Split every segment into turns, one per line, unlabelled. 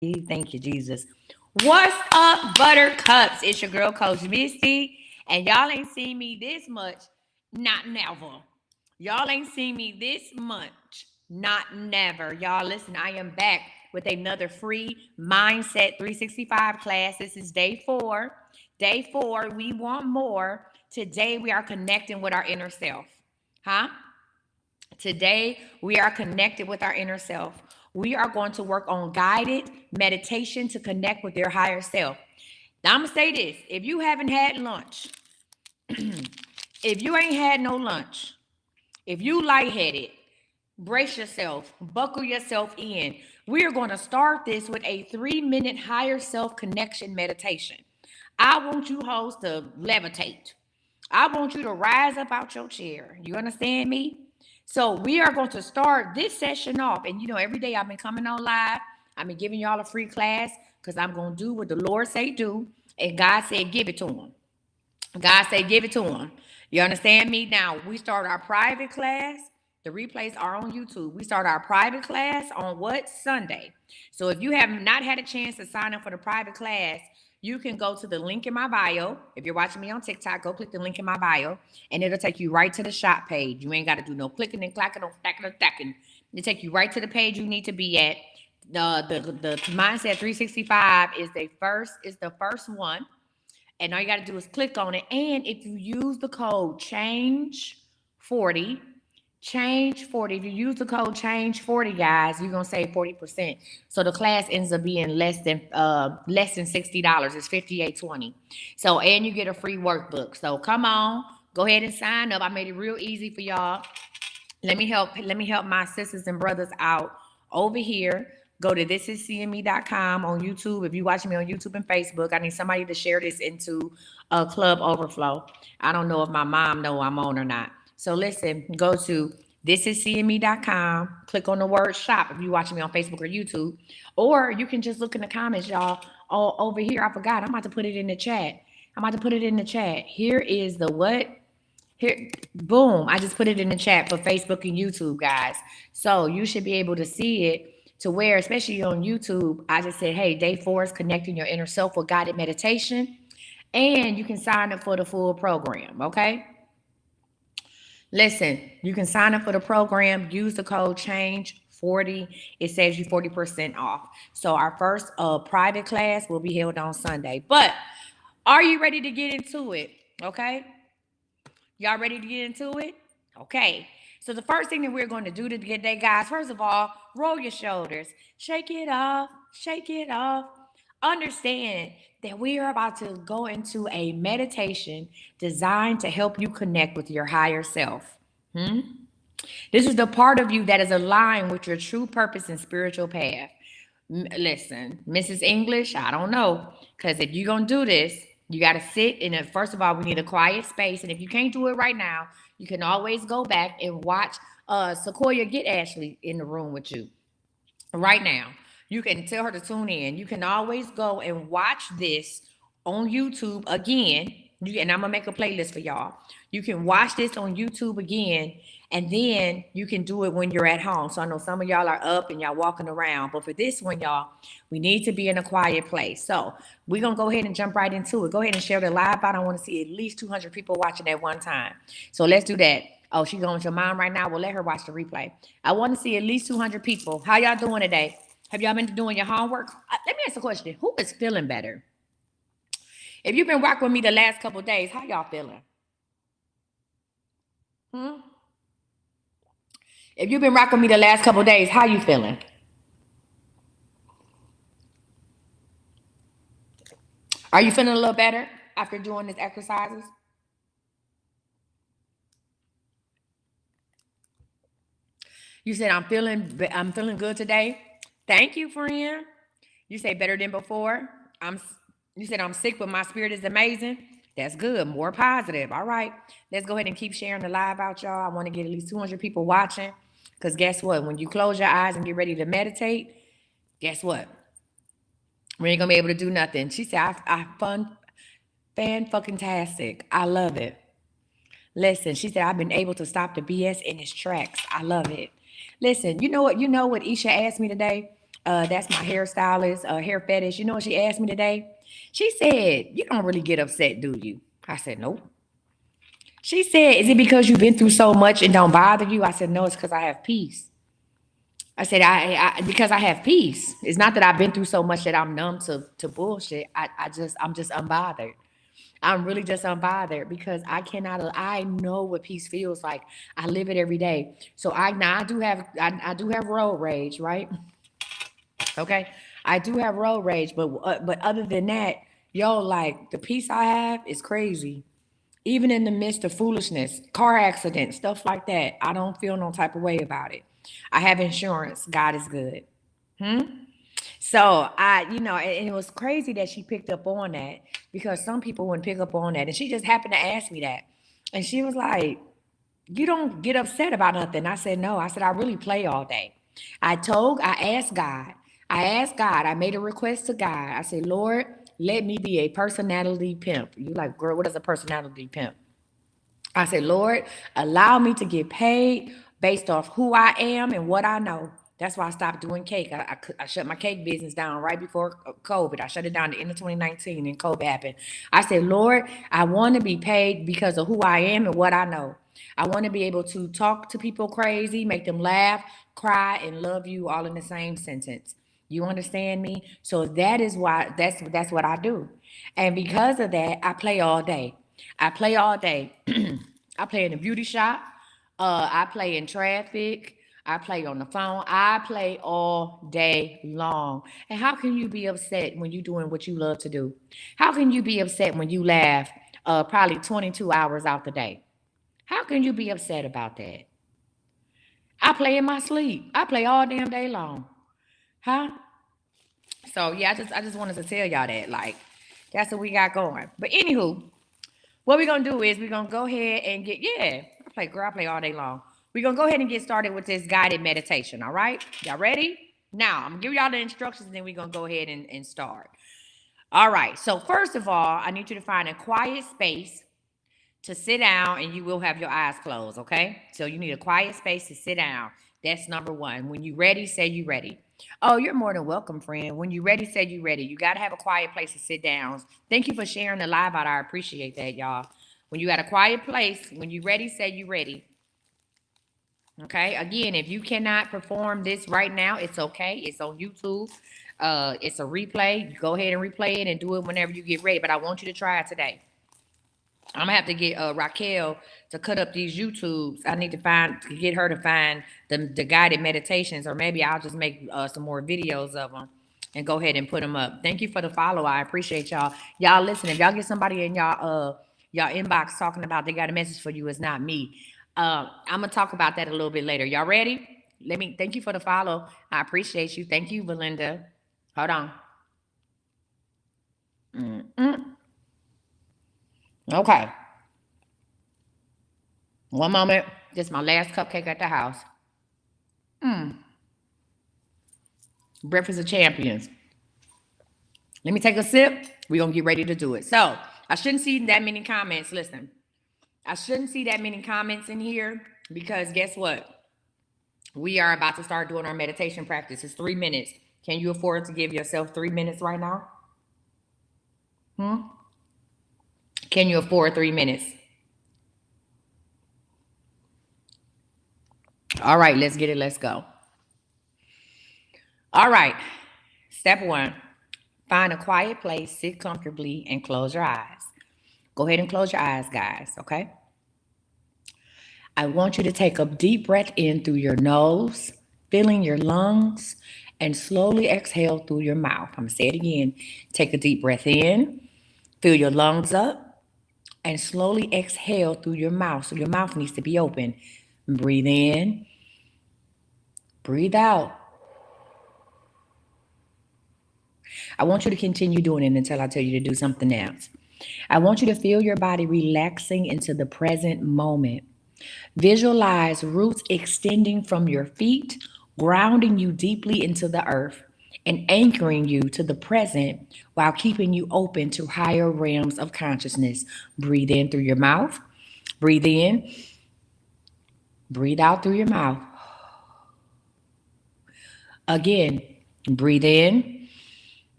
Thank you, Jesus. What's up, Buttercups? It's your girl, Coach Misty, and y'all ain't seen me this much, not never. Y'all ain't seen me this much, not never. Y'all, listen, I am back with another free Mindset 365 class. This is day four. Day four, we want more. Today, we are connecting with our inner self. Huh? Today, we are connected with our inner self. We are going to work on guided meditation to connect with your higher self. Now, I'm going to say this. If you haven't had lunch, if you ain't had no lunch, if you lightheaded, brace yourself, buckle yourself in. We are going to start this with a 3-minute higher self connection meditation. I want you hoes to levitate. I want you to rise up out your chair. You understand me? So we are going to start this session off. And every day I've been coming on live. I've been giving y'all a free class because I'm going to do what the Lord say do. And God said, give it to him. God said, give it to him. You understand me? Now, we start our private class. The replays are on YouTube. We start our private class on what? Sunday. So if you have not had a chance to sign up for the private class, you can go to the link in my bio. If you're watching me on TikTok, go click the link in my bio, and it'll take you right to the shop page. You ain't got to do no clicking and clacking, no stacking or stacking. It'll take you right to the page you need to be at. The Mindset 365 is the first one. And all you got to do is click on it. And if you use the code change40, if you use the code change40, guys, you're going to save 40%. So the class ends up being less than $60. It's $58.20. So, and you get a free workbook. So come on, go ahead and sign up. I made it real easy for y'all. Let me help my sisters and brothers out over here. Go to thisiscme.com on YouTube. If you're watching me on YouTube and Facebook, I need somebody to share this into a Club Overflow. I don't know if my mom know I'm on or not. So listen, go to thisiscme.com. Click on the word shop if you're watching me on Facebook or YouTube. Or you can just look in the comments, y'all. Oh, over here, I forgot. I'm about to put it in the chat. Here is the what? Here, boom. I just put it in the chat for Facebook and YouTube, guys. So you should be able to see it to where, especially on YouTube, I just said, hey, day 4 is connecting your inner self with guided meditation. And you can sign up for the full program, okay? Listen, you can sign up for the program, use the code change40. It saves you 40% off. So our first private class will be held on Sunday. But are you ready to get into it? Okay? Y'all ready to get into it? Okay. So the first thing that we're going to do today, guys, first of all, roll your shoulders. Shake it off. Shake it off. Understand that we are about to go into a meditation designed to help you connect with your higher self. This is the part of you that is aligned with your true purpose and spiritual path. Listen, Mrs. English, I don't know. Because if you're going to do this, you got to sit in it. First of all, we need a quiet space. And if you can't do it right now, you can always go back and watch Sequoia get Ashley in the room with you right now. You can tell her to tune in. You can always go and watch this on YouTube again. And I'm going to make a playlist for y'all. You can watch this on YouTube again, and then you can do it when you're at home. So I know some of y'all are up and y'all walking around. But for this one, y'all, we need to be in a quiet place. So we're going to go ahead and jump right into it. Go ahead and share the live out. I want to see at least 200 people watching at one time. So let's do that. Oh, she's going to your mom right now. We'll let her watch the replay. I want to see at least 200 people. How y'all doing today? Have y'all been doing your homework? Let me ask a question. Who is feeling better? If you've been rocking with me the last couple of days, how y'all feeling? If you've been rocking with me the last couple of days, how you feeling? Are you feeling a little better after doing these exercises? You said I'm feeling good today. Thank you, friend. You say better than before. You said I'm sick, but my spirit is amazing. That's good. More positive. All right. Let's go ahead and keep sharing the live out, y'all. I want to get at least 200 people watching. Because guess what? When you close your eyes and get ready to meditate, guess what? We ain't going to be able to do nothing. She said, I fan-fucking-tastic. I love it. Listen, she said, I've been able to stop the BS in its tracks. I love it. Listen, you know what Isha asked me today? That's my hairstylist, hair fetish. You know what she asked me today? She said, "You don't really get upset, do you?" I said, "Nope." She said, "Is it because you've been through so much and don't bother you?" I said, "No, it's because I have peace." I said, because I have peace. It's not that I've been through so much that I'm numb to bullshit. I'm just unbothered. I'm really just unbothered because I know what peace feels like. I live it every day. So I do have road rage, right? Okay. I do have road rage, but other than that, yo, like the peace I have is crazy. Even in the midst of foolishness, car accidents, stuff like that, I don't feel no type of way about it. I have insurance. God is good. So and it was crazy that she picked up on that because some people wouldn't pick up on that. And she just happened to ask me that. And she was like, "You don't get upset about nothing." I said, "No." I said, "I really play all day." I asked God. I made a request to God. I said, "Lord, let me be a personality pimp." You like, girl, what is a personality pimp? I said, "Lord, allow me to get paid based off who I am and what I know." That's why I stopped doing cake. I shut my cake business down right before COVID. I shut it down at the end of 2019 and COVID happened. I said, "Lord, I want to be paid because of who I am and what I know. I want to be able to talk to people crazy, make them laugh, cry, and love you all in the same sentence. You understand me? So that is why that's what I do. And because of that, I play all day. I play all day. I play in the beauty shop. I play in traffic. I play on the phone. I play all day long. And how can you be upset when you're doing what you love to do? How can you be upset when you laugh probably 22 hours out the day? How can you be upset about that? I play in my sleep. I play all damn day long. Huh? So yeah, I just wanted to tell y'all that. Like, that's what we got going. But anywho, what we're gonna do is we're gonna go ahead and I play all day long. We're gonna go ahead and get started with this guided meditation. All right, y'all ready? Now I'm gonna give y'all the instructions, and then we're gonna go ahead and start. All right. So first of all, I need you to find a quiet space to sit down, and you will have your eyes closed. Okay. So you need a quiet space to sit down. That's number one. When you ready, say you ready. Oh, you're more than welcome, friend. When you ready, say you ready. You got to have a quiet place to sit down. Thank you for sharing the live out. I appreciate that, y'all. When you got a quiet place, when you ready, say you ready. Okay. Again, if you cannot perform this right now, it's okay. It's on YouTube. It's a replay. Go ahead and replay it and do it whenever you get ready. But I want you to try it today. I'm gonna have to get Raquel to cut up these YouTubes. I need to get her to find the guided meditations, or maybe I'll just make some more videos of them and go ahead and put them up. Thank you for the follow. I appreciate y'all. Y'all listen. If y'all get somebody in y'all inbox talking about they got a message for you, it's not me. I'm gonna talk about that a little bit later. Y'all ready? Thank you for the follow. I appreciate you. Thank you, Belinda. Hold on. Mm-mm. Okay. One moment. This is my last cupcake at the house. Breakfast of champions. Let me take a sip. We're gonna get ready to do it. So I shouldn't see that many comments. Listen, I shouldn't see that many comments in here because guess what? We are about to start doing our meditation practice. It's 3 minutes. Can you afford to give yourself 3 minutes right now? Can you afford 3 minutes? All right, let's get it. Let's go. All right. Step one, find a quiet place, sit comfortably, and close your eyes. Go ahead and close your eyes, guys, okay? I want you to take a deep breath in through your nose, filling your lungs, and slowly exhale through your mouth. I'm going to say it again. Take a deep breath in, fill your lungs up, and slowly exhale through your mouth. So your mouth needs to be open. Breathe in, breathe out. I want you to continue doing it until I tell you to do something else. I want you to feel your body relaxing into the present moment. Visualize roots extending from your feet, grounding you deeply into the earth and anchoring you to the present while keeping you open to higher realms of consciousness. Breathe in through your mouth. Breathe in. Breathe out through your mouth. Again, Breathe in.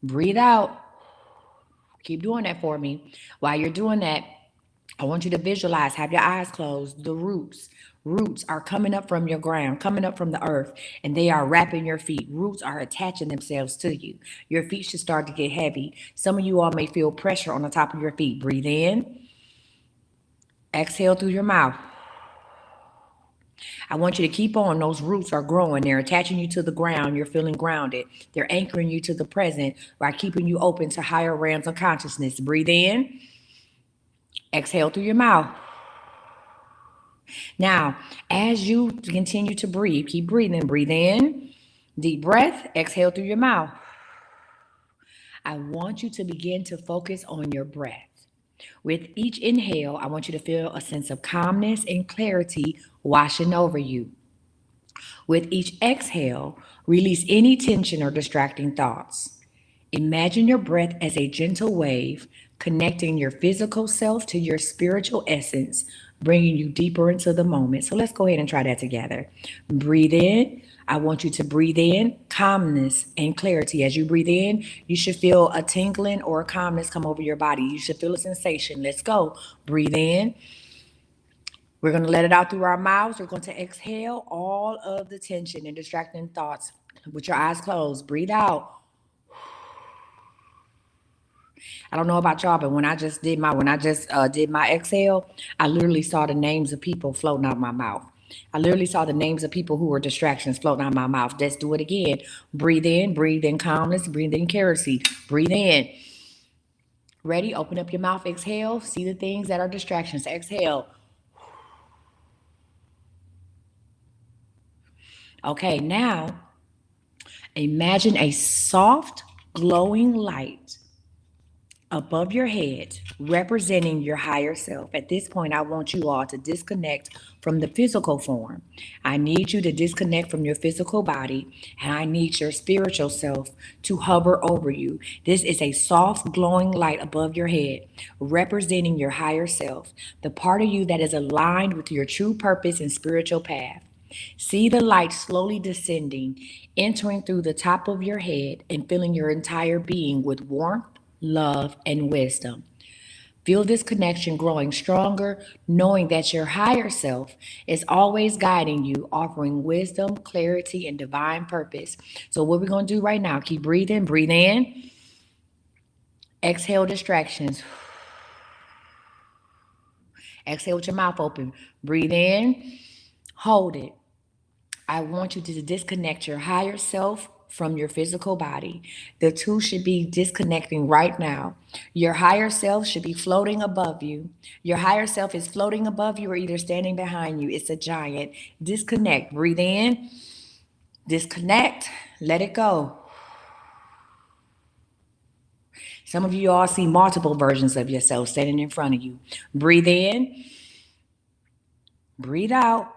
Breathe out. Keep doing that for me. While you're doing that, I want you to visualize, have your eyes closed, the roots. Roots are coming up from your ground, coming up from the earth, and they are wrapping your feet. Roots are attaching themselves to you. Your feet should start to get heavy. Some of you all may feel pressure on the top of your feet. Breathe in, exhale through your mouth. I want you to keep on. Those roots are growing. They're attaching you to the ground. You're feeling grounded. They're anchoring you to the present by keeping you open to higher realms of consciousness. Breathe in, exhale through your mouth. Now, as you continue to breathe, keep breathing. Breathe in, deep breath, exhale through your mouth. I want you to begin to focus on your breath. With each inhale, I want you to feel a sense of calmness and clarity washing over you. With each exhale, release any tension or distracting thoughts. Imagine your breath as a gentle wave, connecting your physical self to your spiritual essence, bringing you deeper into the moment. So let's go ahead and try that together. Breathe in. I want you to breathe in calmness and clarity. As you breathe in, you should feel a tingling or a calmness come over your body. You should feel a sensation. Let's go. Breathe in. We're going to let it out through our mouths. We're going to exhale all of the tension and distracting thoughts with your eyes closed. Breathe out. I don't know about y'all, but when I just did my exhale, I literally saw the names of people floating out my mouth. I literally saw the names of people who were distractions floating out my mouth. Let's do it again. Breathe in calmness, breathe in clarity. Breathe in. Ready? Open up your mouth. Exhale. See the things that are distractions. Exhale. Okay, now imagine a soft, glowing light above your head, representing your higher self. At this point, I want you all to disconnect from the physical form. I need you to disconnect from your physical body, and I need your spiritual self to hover over you. This is a soft, glowing light above your head, representing your higher self, the part of you that is aligned with your true purpose and spiritual path. See the light slowly descending, entering through the top of your head and filling your entire being with warmth, love, and wisdom. Feel this connection growing stronger, knowing that your higher self is always guiding you, offering wisdom, clarity, and divine purpose. So, what we're going to do right now, keep breathing. Breathe in, exhale distractions. Exhale with your mouth open. Breathe in, hold it. I want you to disconnect your higher self from your physical body. The two should be disconnecting right now. Your higher self should be floating above you. Your higher self is floating above you or either standing behind you. It's a giant. Disconnect. Breathe in, disconnect, let it go. Some of you all see multiple versions of yourself standing in front of you. Breathe in, breathe out.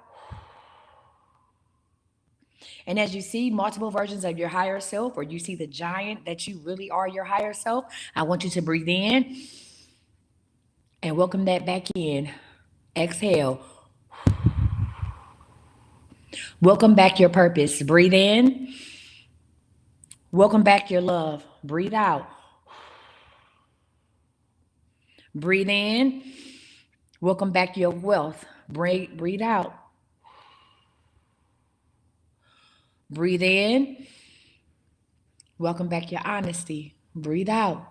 And as you see multiple versions of your higher self, or you see the giant that you really are, your higher self, I want you to breathe in and welcome that back in. Exhale. Welcome back your purpose. Breathe in. Welcome back your love. Breathe out. Breathe in. Welcome back your wealth. Breathe out. Breathe in. Welcome back your honesty. Breathe out.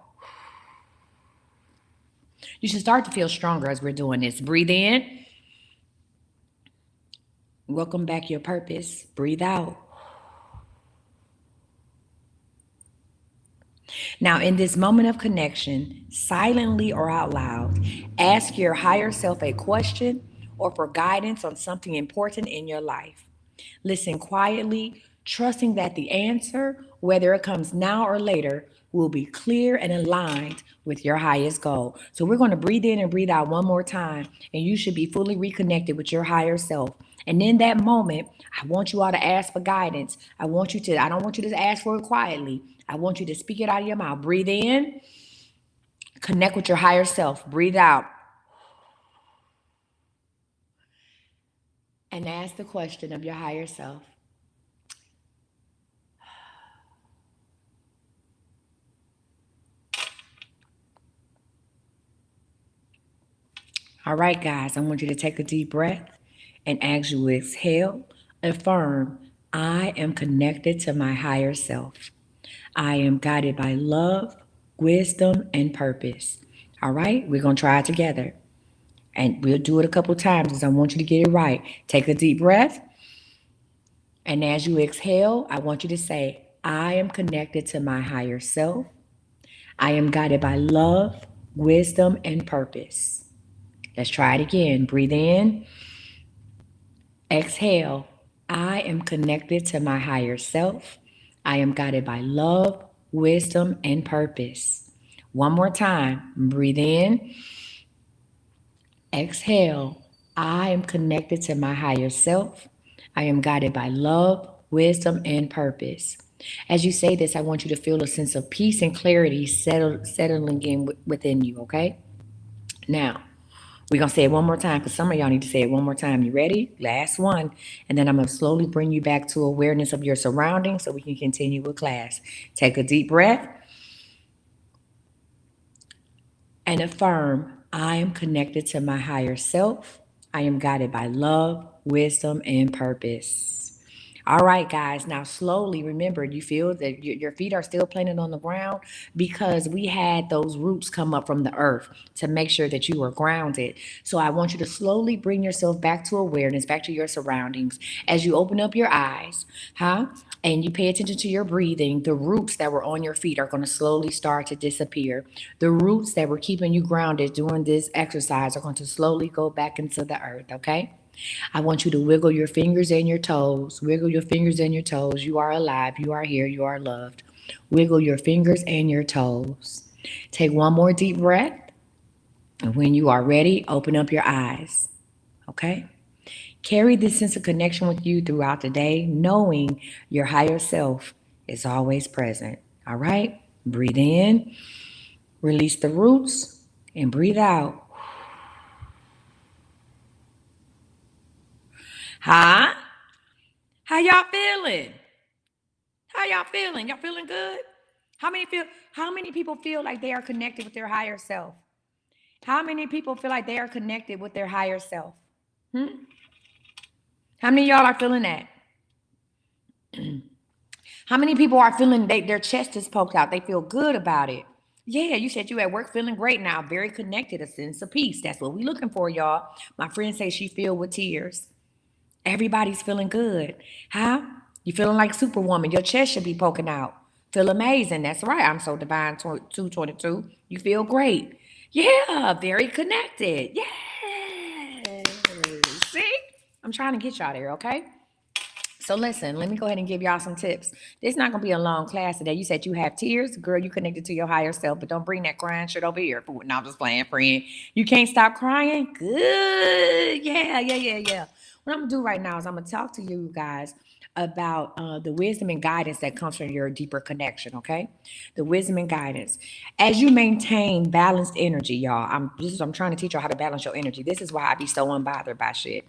You should start to feel stronger as we're doing this. Breathe in. Welcome back your purpose. Breathe out. Now, in this moment of connection, silently or out loud, ask your higher self a question or for guidance on something important in your life. Listen quietly, trusting that the answer, whether it comes now or later, will be clear and aligned with your highest goal. So we're going to breathe in and breathe out one more time, and you should be fully reconnected with your higher self. And in that moment, I want you all to ask for guidance. I don't want you to ask for it quietly. I want you to speak it out of your mouth. Breathe in, connect with your higher self. Breathe out. And ask the question of your higher self. All right, guys, I want you to take a deep breath, and as you exhale, affirm, I am connected to my higher self. I am guided by love, wisdom, and purpose. All right, we're going to try it together. And we'll do it a couple times because I want you to get it right. Take a deep breath. And as you exhale, I want you to say, I am connected to my higher self. I am guided by love, wisdom, and purpose. Let's try it again. Breathe in, exhale. I am connected to my higher self. I am guided by love, wisdom, and purpose. One more time. Breathe in, exhale. I am connected to my higher self. I am guided by love, wisdom, and purpose. As you say this, I want you to feel a sense of peace and clarity settling in within you, okay? Now, we're going to say it one more time because some of y'all need to say it one more time. You ready? Last one. And then I'm going to slowly bring you back to awareness of your surroundings so we can continue with class. Take a deep breath and affirm, I am connected to my higher self. I am guided by love, wisdom, and purpose. All right, guys. Now, slowly, remember, you feel that your feet are still planted on the ground because we had those roots come up from the earth to make sure that you were grounded. So I want you to slowly bring yourself back to awareness, back to your surroundings. As you open up your eyes, and you pay attention to your breathing, the roots that were on your feet are going to slowly start to disappear. The roots that were keeping you grounded during this exercise are going to slowly go back into the earth, okay? I want you to wiggle your fingers and your toes. Wiggle your fingers and your toes. You are alive. You are here. You are loved. Wiggle your fingers and your toes. Take one more deep breath. And when you are ready, open up your eyes. Okay? Carry this sense of connection with you throughout the day, knowing your higher self is always present. All right? Breathe in, release the roots, and breathe out. Huh? How y'all feeling? How y'all feeling? Y'all feeling good? How many people feel like they are connected with their higher self? How many people feel like they are connected with their higher self? How many of y'all are feeling that? How many people are feeling their chest is poked out? They feel good about it. Yeah, you said you at work feeling great now, very connected, a sense of peace. That's what we looking for, y'all. My friend says she filled with tears. Everybody's feeling good. You feeling like Superwoman. Your chest should be poking out. Feel amazing. That's right. I'm so divine 222. You feel great. Yeah, very connected. Yeah. See? I'm trying to get y'all there, okay? So listen, let me go ahead and give y'all some tips. This is not going to be a long class today. You said you have tears. Girl, you connected to your higher self, but don't bring that crying shit over here. No, I'm just playing, friend. You can't stop crying? Good. Yeah. What I'm going to do right now is I'm going to talk to you guys about the wisdom and guidance that comes from your deeper connection, okay? The wisdom and guidance. As you maintain balanced energy, y'all, I'm trying to teach y'all how to balance your energy. This is why I be so unbothered by shit.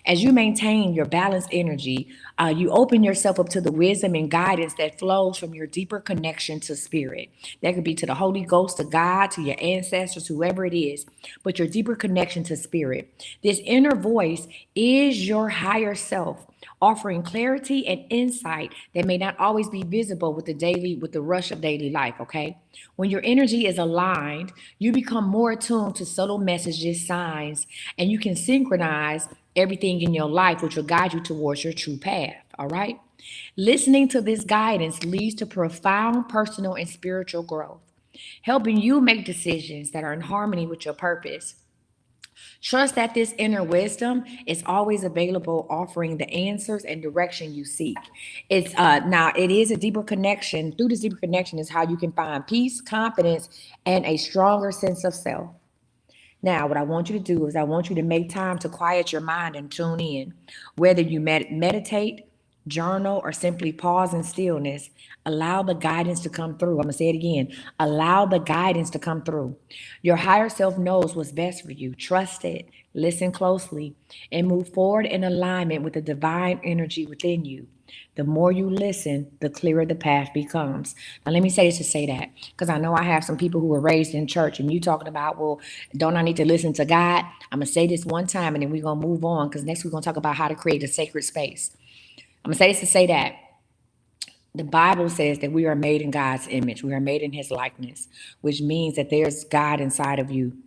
As you maintain your balanced energy, you open yourself up to the wisdom and guidance that flows from your deeper connection to spirit. That could be to the Holy Ghost, to God, to your ancestors, whoever it is, but your deeper connection to spirit. This inner voice is your higher self, offering clarity and insight that may not always be visible with the rush of daily life, okay? When your energy is aligned, you become more attuned to subtle messages, signs, and you can synchronize everything in your life, which will guide you towards your true path. All right. Listening to this guidance leads to profound personal and spiritual growth, helping you make decisions that are in harmony with your purpose. Trust that this inner wisdom is always available, offering the answers and direction you seek. It's now it is a deeper connection. Through this deeper connection is how you can find peace, confidence, and a stronger sense of self. Now, what I want you to do is I want you to make time to quiet your mind and tune in. Whether you meditate, journal, or simply pause in stillness, allow the guidance to come through. I'm going to say it again. Allow the guidance to come through. Your higher self knows what's best for you. Trust it, listen closely, and move forward in alignment with the divine energy within you. The more you listen, the clearer the path becomes. Now, let me say this to say that, because I know I have some people who were raised in church, and you talking about, well, don't I need to listen to God? I'm going to say this one time, and then we're going to move on, because next we're going to talk about how to create a sacred space. I'm going to say this to say that the Bible says that we are made in God's image. We are made in his likeness, which means that there's God inside of you.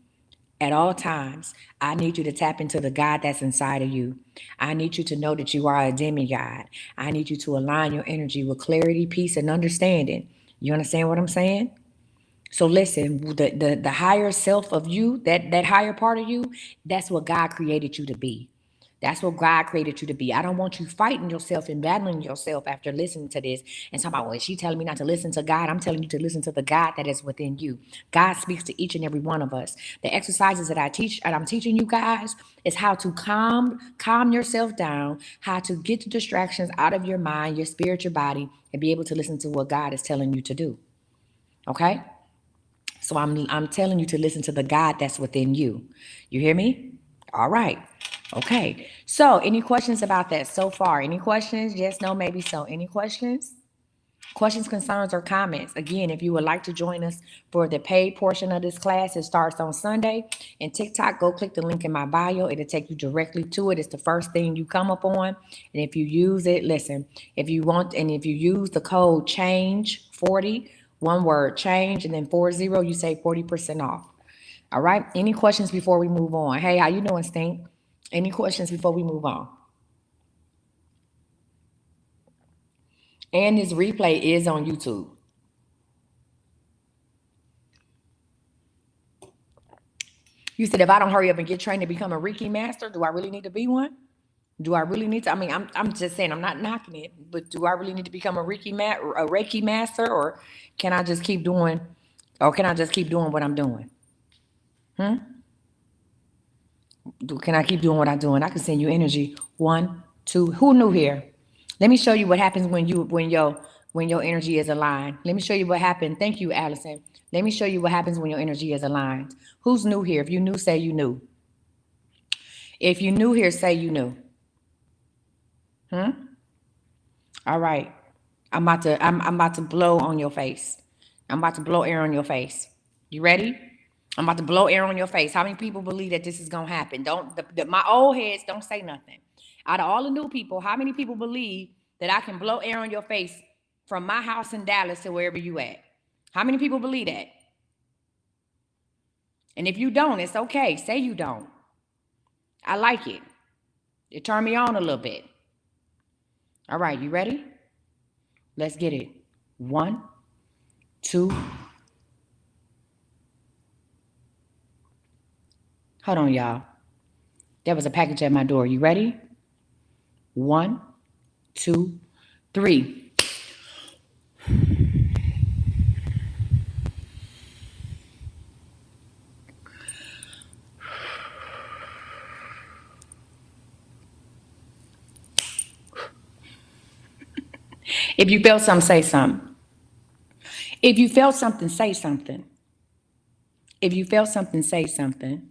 At all times, I need you to tap into the God that's inside of you. I need you to know that you are a demigod. I need you to align your energy with clarity, peace, and understanding. You understand what I'm saying? So listen, the higher self of you, that higher part of you, that's what God created you to be. That's what God created you to be. I don't want you fighting yourself and battling yourself after listening to this and talking about, well, is she telling me not to listen to God? I'm telling you to listen to the God that is within you. God speaks to each and every one of us. The exercises that I teach and I'm teaching you guys is how to calm yourself down, how to get the distractions out of your mind, your spirit, your body, and be able to listen to what God is telling you to do. Okay? So I'm telling you to listen to the God that's within you. You hear me? All right. Okay. So any questions about that so far? Any questions? Yes, no, maybe so. Any questions? Questions, concerns, or comments? Again, if you would like to join us for the paid portion of this class, it starts on Sunday. And TikTok, go click the link in my bio. It'll take you directly to it. It's the first thing you come up on. And if you use it, listen, if you want, and if you use the code CHANGE40, one word, change, and then 40, you save 40% off. All right. Any questions before we move on? Hey, how you doing, Stink? Any questions before we move on? And this replay is on YouTube. You said if I don't hurry up and get trained to become a Reiki master, do I really need to be one? Do I really need to? I mean, I'm just saying, I'm not knocking it, but do I really need to become a Reiki master, or can I just keep doing, what I'm doing? Can I keep doing what I'm doing? I can send you energy. One, two. Who new here? Let me show you what happens when your energy is aligned. Let me show you what happened. Thank you, Allison. Let me show you what happens when your energy is aligned. Who's new here? If you knew, say you knew. If you new here, say you knew. All right. I'm about to blow on your face. I'm about to blow air on your face. You ready? I'm about to blow air on your face. How many people believe that this is gonna happen? Don't my old heads don't say nothing. Out of all the new people, how many people believe that I can blow air on your face from my house in Dallas to wherever you at? How many people believe that? And if you don't, it's okay. Say you don't. I like it. It turned me on a little bit. All right, you ready? Let's get it. One, two. Hold on, y'all. There was a package at my door. You ready? One, two, three. If you felt something, say something. If you felt something, say something. If you felt something, say something.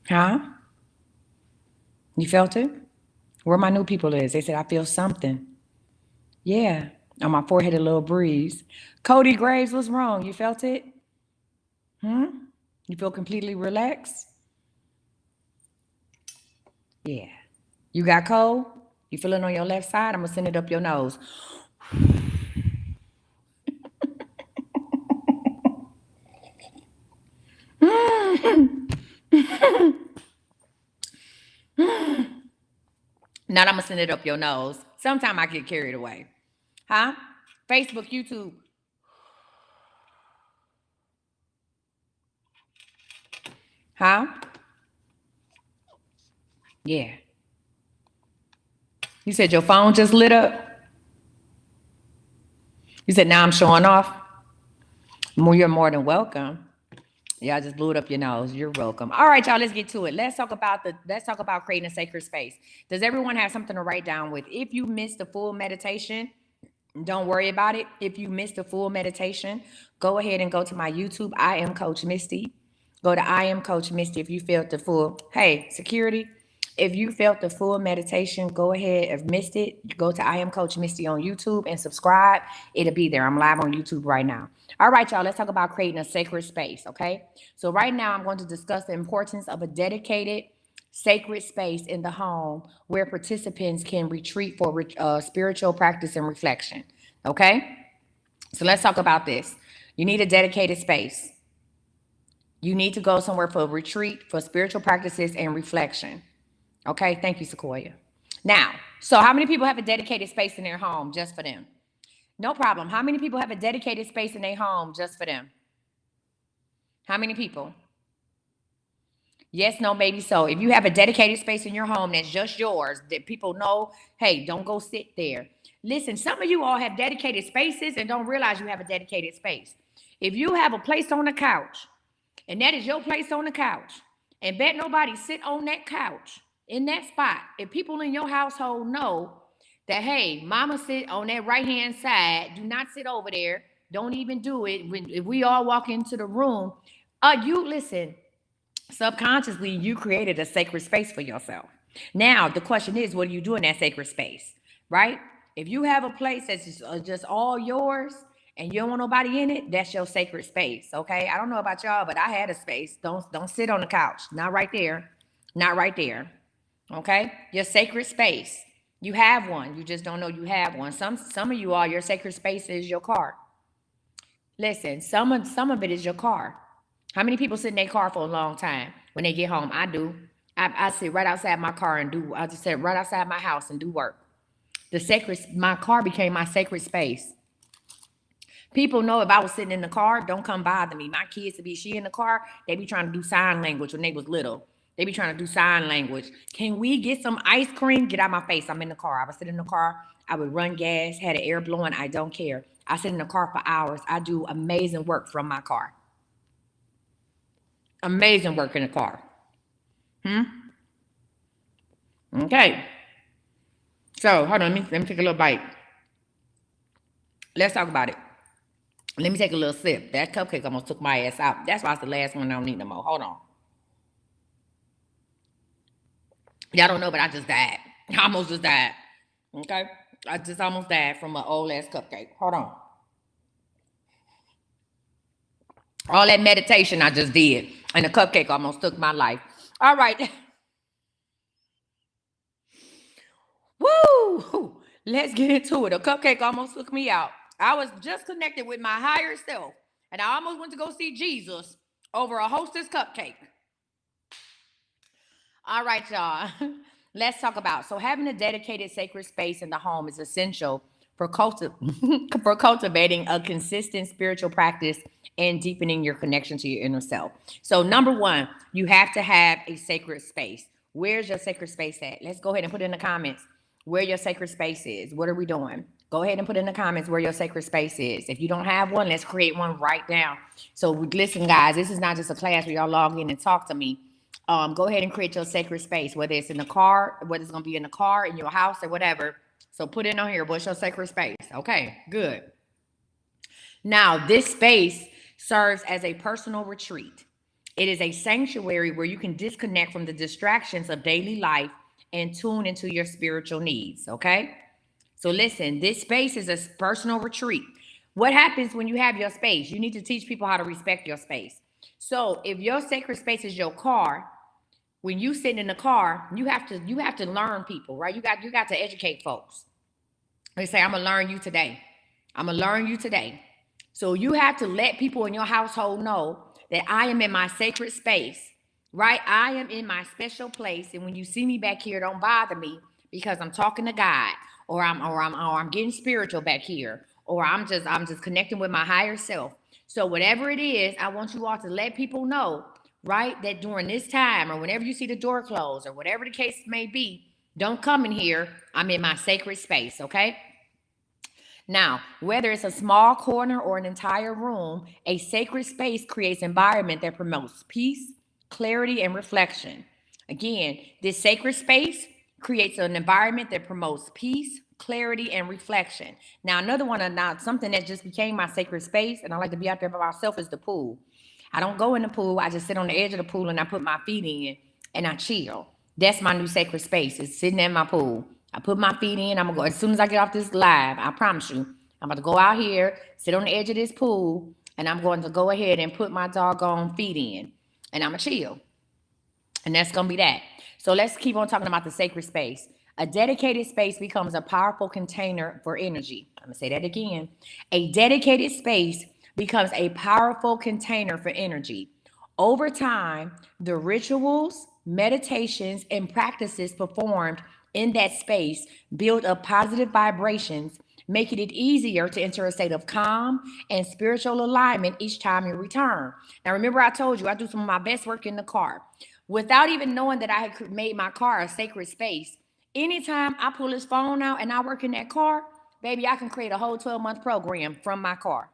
Huh? You felt it? Where my new people is? They said, I feel something. Yeah. On my forehead, a little breeze. Cody Graves, what's wrong? You felt it? You feel completely relaxed? Yeah. You got cold? You feel it on your left side? I'm going to send it up your nose. Now I'm going to send it up your nose. Sometimes I get carried away. Huh? Facebook, YouTube. Huh? Yeah. You said your phone just lit up? You said now I'm showing off? Well, you're more than welcome. Yeah, I just blew it up your nose. You're welcome. All right, y'all, let's get to it. Let's talk about creating a sacred space. Does everyone have something to write down with? If you missed the full meditation, don't worry about it. If you missed the full meditation, go ahead and go to my YouTube. I am Coach Misty. Go to I am Coach Misty if you felt the full. Hey, security. If you felt the full meditation, go ahead. If missed it, go to I am Coach Misty on YouTube and subscribe. It'll be there. I'm live on YouTube right now. All right, y'all, let's talk about creating a sacred space, okay? So right now I'm going to discuss the importance of a dedicated sacred space in the home where participants can retreat for spiritual practice and reflection. Okay? So let's talk about this. You need a dedicated space. You need to go somewhere for a retreat, for spiritual practices and reflection. Okay? Thank you, Sequoia. Now, so how many people have a dedicated space in their home just for them? No problem. How many people have a dedicated space in their home just for them? How many people? Yes, no, maybe so. If you have a dedicated space in your home that's just yours, that people know, hey, don't go sit there. Listen, some of you all have dedicated spaces and don't realize you have a dedicated space. If you have a place on the couch, and that is your place on the couch, and bet nobody sit on that couch in that spot, if people in your household know that, hey, mama sit on that right-hand side, do not sit over there, don't even do it. If we all walk into the room, you listen, subconsciously, you created a sacred space for yourself. Now, the question is, what do you do in that sacred space, right? If you have a place that's just all yours and you don't want nobody in it, that's your sacred space, okay? I don't know about y'all, but I had a space. Don't sit on the couch. Not right there. Not right there, okay? Your sacred space. You have one. You just don't know you have one. Some of you all, your sacred space is your car. Listen, some of it is your car. How many people sit in their car for a long time when they get home? I do. I sit right outside my car and do. I just sit right outside my house and do work. My car became my sacred space. People know if I was sitting in the car, don't come bother me. My kids to be she in the car, they be trying to do sign language when they was little. They be trying to do sign language. Can we get some ice cream? Get out my face. I'm in the car. I would sit in the car. I would run gas, had the air blowing. I don't care. I sit in the car for hours. I do amazing work from my car. Amazing work in the car. Okay. So hold on. Let me take a little bite. Let's talk about it. Let me take a little sip. That cupcake almost took my ass out. That's why it's the last one. I don't need no more. Hold on. Y'all don't know, but I just died. I almost just died. Okay? I just almost died from an old ass cupcake. Hold on. All that meditation I just did, and the cupcake almost took my life. All right. Woo! Let's get into it. A cupcake almost took me out. I was just connected with my higher self, and I almost went to go see Jesus over a Hostess cupcake. All right, y'all. Let's talk about. So having a dedicated sacred space in the home is essential for for cultivating a consistent spiritual practice and deepening your connection to your inner self. So number one, you have to have a sacred space. Where's your sacred space at? Let's go ahead and put in the comments where your sacred space is. What are we doing? Go ahead and put in the comments where your sacred space is. If you don't have one, let's create one right now. So listen, guys, this is not just a class where y'all log in and talk to me. Go ahead and create your sacred space, whether it's in the car, whether it's going to be in the car, in your house, or whatever. So put in on here, what's your sacred space? Okay, good. Now, this space serves as a personal retreat. It is a sanctuary where you can disconnect from the distractions of daily life and tune into your spiritual needs, okay? So listen, this space is a personal retreat. What happens when you have your space? You need to teach people how to respect your space. So if your sacred space is your car, when you sit in the car, you have to learn people, right? You got to educate folks. They say, I'm gonna learn you today. I'm gonna learn you today. So you have to let people in your household know that I am in my sacred space, right? I am in my special place. And when you see me back here, don't bother me because I'm talking to God, or I'm getting spiritual back here, or I'm just connecting with my higher self. So whatever it is, I want you all to let people know, right, that during this time or whenever you see the door closed or whatever the case may be, don't come in here. I'm in my sacred space, okay? Now, whether it's a small corner or an entire room, a sacred space creates environment that promotes peace, clarity, and reflection. Again, this sacred space creates an environment that promotes peace, clarity, and reflection. Now, another one, now something that just became my sacred space, and I like to be out there by myself, is the pool. I don't go in the pool. I just sit on the edge of the pool and I put my feet in and I chill. That's my new sacred space. It's sitting in my pool. I put my feet in. I'm gonna go as soon as I get off this live. I promise you, I'm about to go out here, sit on the edge of this pool, and I'm going to go ahead and put my doggone feet in, and I'm gonna chill. And that's gonna be that. So let's keep on talking about the sacred space. A dedicated space becomes a powerful container for energy. I'm gonna say that again. A dedicated space becomes a powerful container for energy. Over time, the rituals, meditations, and practices performed in that space build up positive vibrations, making it easier to enter a state of calm and spiritual alignment each time you return. Now, remember, I told you I do some of my best work in the car. Without even knowing that I had made my car a sacred space, anytime I pull this phone out and I work in that car, baby, I can create a whole 12-month program from my car.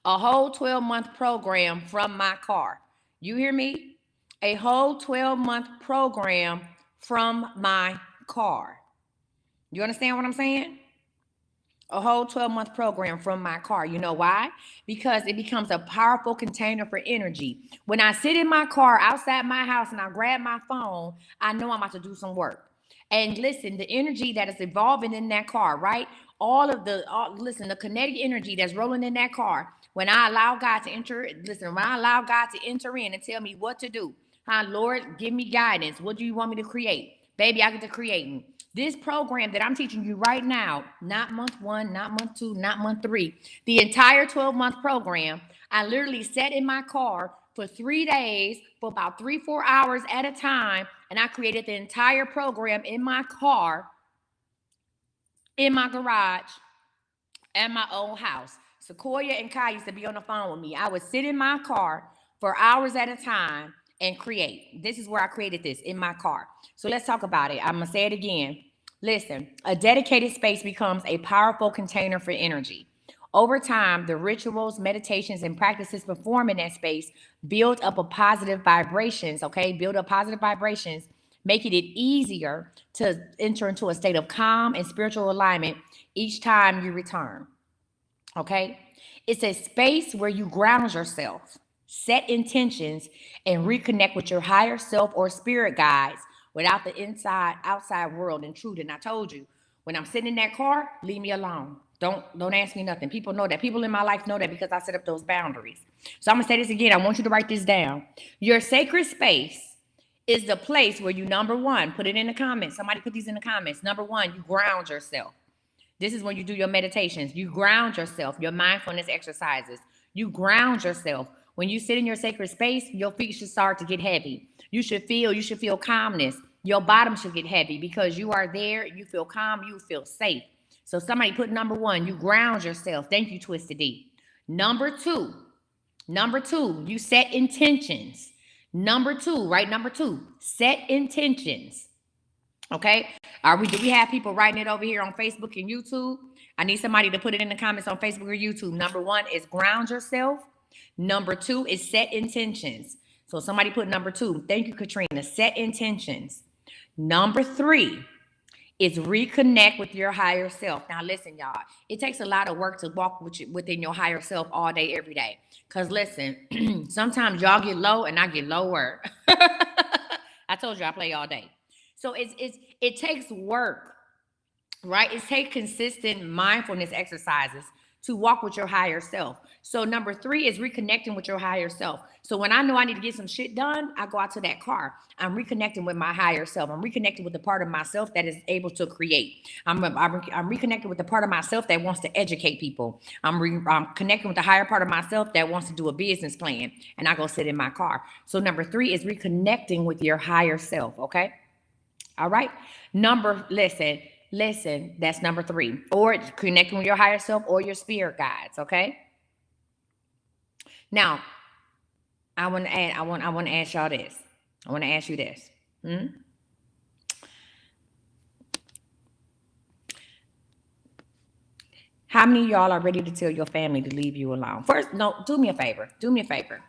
A whole 12-month program from my car. You hear me? A whole 12-month program from my car. You understand what I'm saying? A whole 12-month program from my car. You know why? Because it becomes a powerful container for energy. When I sit in my car outside my house and I grab my phone, I know I'm about to do some work. And listen, the energy that is evolving in that car, right? Listen, the kinetic energy that's rolling in that car. When I allow God to enter, listen, when I allow God to enter in and tell me what to do, Lord, give me guidance. What do you want me to create? Baby, I get to creating. This program that I'm teaching you right now, not month 1, not month 2, not month 3, the entire 12-month program, I literally sat in my car for 3 days for about 3-4 hours at a time, and I created the entire program in my car, in my garage, at my own house. Sequoia and Kai used to be on the phone with me. I would sit in my car for hours at a time and create. This is where I created this, in my car. So let's talk about it. I'm going to say it again. Listen, a dedicated space becomes a powerful container for energy. Over time, the rituals, meditations, and practices performed in that space build up a positive vibrations, okay? Build up positive vibrations, making it easier to enter into a state of calm and spiritual alignment each time you return, okay? It's a space where you ground yourself, set intentions, and reconnect with your higher self or spirit guides without the outside world intruding. I told you, when I'm sitting in that car, leave me alone. Don't ask me nothing. People know that. People in my life know that because I set up those boundaries. So I'm gonna say this again. I want you to write this down. Your sacred space is the place where you, number one, put it in the comments. Somebody put these in the comments. Number one, you ground yourself. This is when you do your meditations. You ground yourself, your mindfulness exercises. You ground yourself. When you sit in your sacred space, your feet should start to get heavy. You should feel calmness. Your bottom should get heavy because you are there. You feel calm. You feel safe. So somebody put number one, you ground yourself. Thank you, Twisted D. Number two, you set intentions. Number two, right? Number two, set intentions. Okay. Do we have people writing it over here on Facebook and YouTube? I need somebody to put it in the comments on Facebook or YouTube. Number one is ground yourself. Number two is set intentions. So somebody put number two. Thank you, Katrina. Set intentions. Number three is reconnect with your higher self. Now, listen, y'all. It takes a lot of work to walk within your higher self all day, every day. Because listen, sometimes y'all get low and I get lower. I told you I play all day. So it takes work, right? It takes consistent mindfulness exercises to walk with your higher self. So number three is reconnecting with your higher self. So when I know I need to get some shit done, I go out to that car. I'm reconnecting with my higher self. I'm reconnecting with the part of myself that is able to create. I'm reconnecting with the part of myself that wants to educate people. I'm connecting with the higher part of myself that wants to do a business plan. And I go sit in my car. So number three is reconnecting with your higher self, okay? All right. Listen, that's number three. Or connecting with your higher self or your spirit guides, okay? Now, I want to ask y'all this. I want to ask you this. How many of y'all are ready to tell your family to leave you alone? First, no, do me a favor. Do me a favor.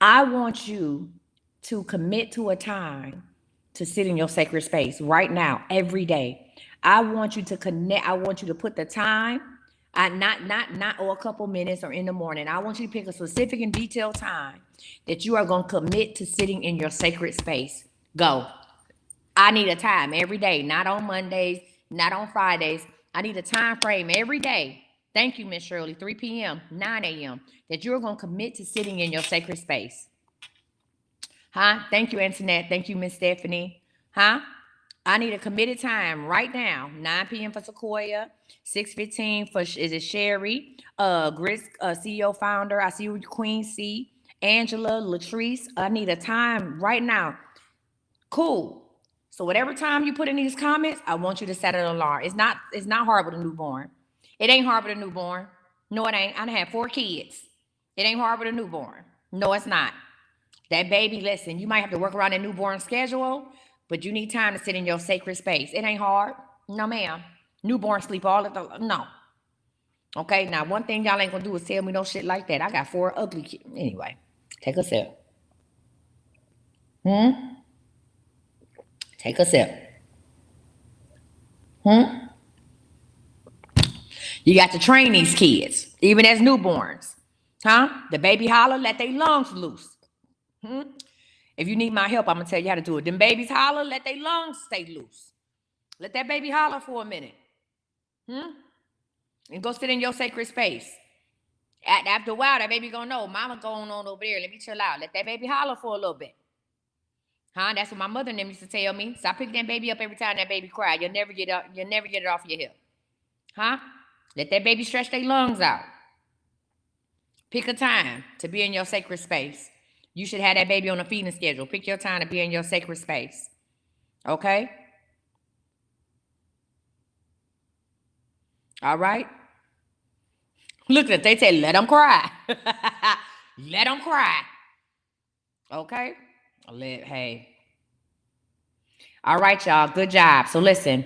I want you to commit to a time to sit in your sacred space right now, every day. I want you to connect. I want you to put the time. Not a couple minutes or in the morning. I want you to pick a specific and detailed time that you are going to commit to sitting in your sacred space. Go. I need a time every day, not on Mondays, not on Fridays. I need a time frame every day. Thank you, Miss Shirley. 3 p.m., 9 a.m. that you're going to commit to sitting in your sacred space. Huh? Thank you, Antoinette. Thank you, Miss Stephanie. Huh? I need a committed time right now. 9 p.m. for Sequoia, 6:15 for is it Sherry, Gris, CEO founder. I see you, Queen C, Angela, Latrice. I need a time right now. Cool. So whatever time you put in these comments, I want you to set an alarm. It's not hard with a newborn. It ain't hard with a newborn. No, it ain't. I done had 4 kids. It ain't hard with a newborn. No, it's not. That baby, listen, you might have to work around a newborn schedule, but you need time to sit in your sacred space. It ain't hard. No, ma'am. Newborn sleep all at the no. Okay, now one thing y'all ain't gonna do is tell me no shit like that. I got 4 ugly kids. Anyway, take a sip. Take a sip. You got to train these kids, even as newborns. Huh? The baby holler, let their lungs loose. If you need my help, I'm gonna tell you how to do it. Them babies holler, let their lungs stay loose. Let that baby holler for a minute. And go sit in your sacred space. After a while, that baby gonna know, mama going on over there. Let me chill out. Let that baby holler for a little bit. Huh? That's what my mother and them used to tell me. Stop picking that baby up every time that baby cry. You'll never get it off your hip. Huh? Let that baby stretch their lungs out. Pick a time to be in your sacred space. You should have that baby on a feeding schedule. Pick your time to be in your sacred space. Okay? All right? Look at it. They say, let them cry. Let them cry. Okay? Hey. All right, y'all. Good job. So listen,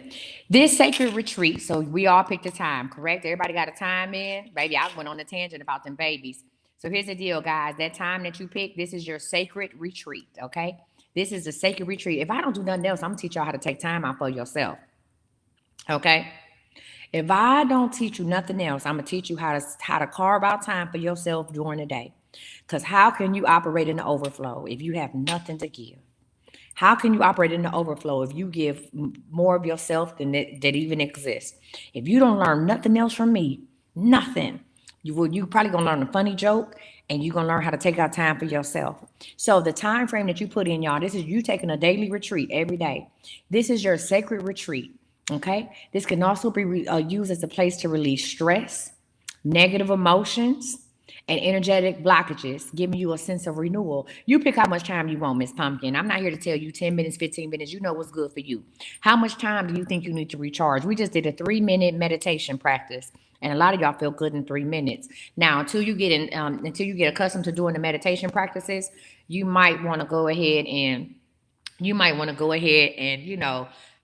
this sacred retreat, so we all picked a time, correct? Everybody got a time in? Baby, I went on a tangent about them babies. So here's the deal, guys. That time that you pick, this is your sacred retreat, okay? This is a sacred retreat. If I don't do nothing else, I'm going to teach y'all how to take time out for yourself, okay? If I don't teach you nothing else, I'm going to teach you how to carve out time for yourself during the day. Because how can you operate in the overflow if you have nothing to give? How can you operate in the overflow if you give more of yourself than that even exists? If you don't learn nothing else from me, nothing, you probably gonna learn a funny joke, and you're gonna learn how to take out time for yourself. So the time frame that you put in, y'all, this is you taking a daily retreat every day. This is your sacred retreat. Okay, this can also be used as a place to release stress, negative emotions, and energetic blockages, giving you a sense of renewal. You pick how much time you want, Miss Pumpkin. I'm not here to tell you 10 minutes, 15 minutes. You know what's good for you. How much time do you think you need to recharge? We just did a 3-minute meditation practice, and a lot of y'all feel good in 3 minutes. Now, until you get accustomed to doing the meditation practices, you might want to go ahead and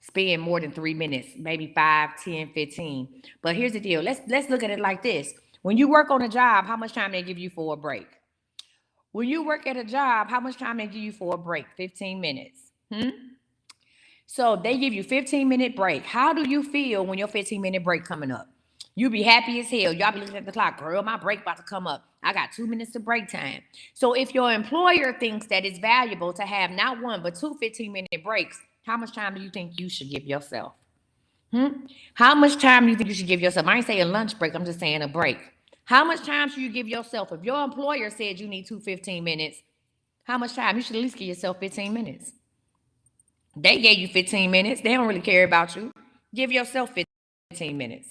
spend more than 3 minutes, maybe 5, 10, 15. But here's the deal. Let's look at it like this. When you work on a job, how much time they give you for a break? When you work at a job, how much time they give you for a break? 15 minutes. So they give you 15-minute break. How do you feel when your 15-minute break coming up? You be happy as hell. Y'all be looking at the clock. Girl, my break about to come up. I got 2 minutes of break time. So if your employer thinks that it's valuable to have not one, but 2 15-minute breaks, how much time do you think you should give yourself? How much time do you think you should give yourself? I ain't saying lunch break. I'm just saying a break. How much time should you give yourself? If your employer said you need 2 15 minutes, how much time? You should at least give yourself 15 minutes. They gave you 15 minutes. They don't really care about you. Give yourself 15 minutes.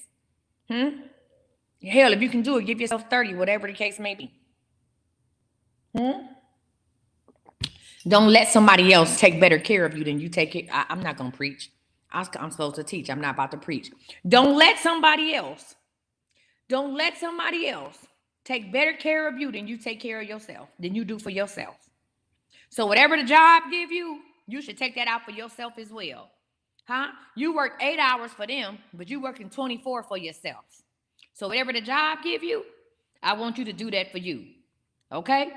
Hell, if you can do it, give yourself 30, whatever the case may be. Don't let somebody else take better care of you than you take it. I'm not going to preach. I'm supposed to teach. I'm not about to preach. Don't let somebody else take better care of you than you take care of yourself, than you do for yourself. So whatever the job give you, you should take that out for yourself as well. You work 8 hours for them, but you working 24 for yourself. So whatever the job give you, I want you to do that for you. Okay?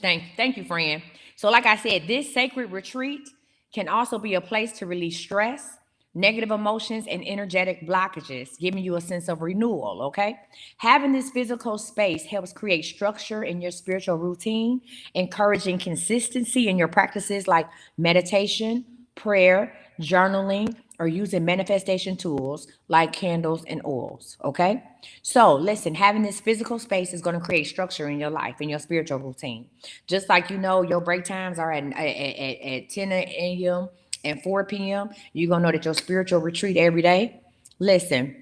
Thank you, friend. So, like I said, this sacred retreat can also be a place to release stress, negative emotions, and energetic blockages, giving you a sense of renewal. Okay. Having this physical space helps create structure in your spiritual routine, encouraging consistency in your practices like meditation, prayer, journaling, or using manifestation tools like candles and oils. Okay. So, listen, having this physical space is going to create structure in your life, in your spiritual routine. Just like your break times are at 10 a.m. and 4 p.m., you're going to know that your spiritual retreat every day. Listen,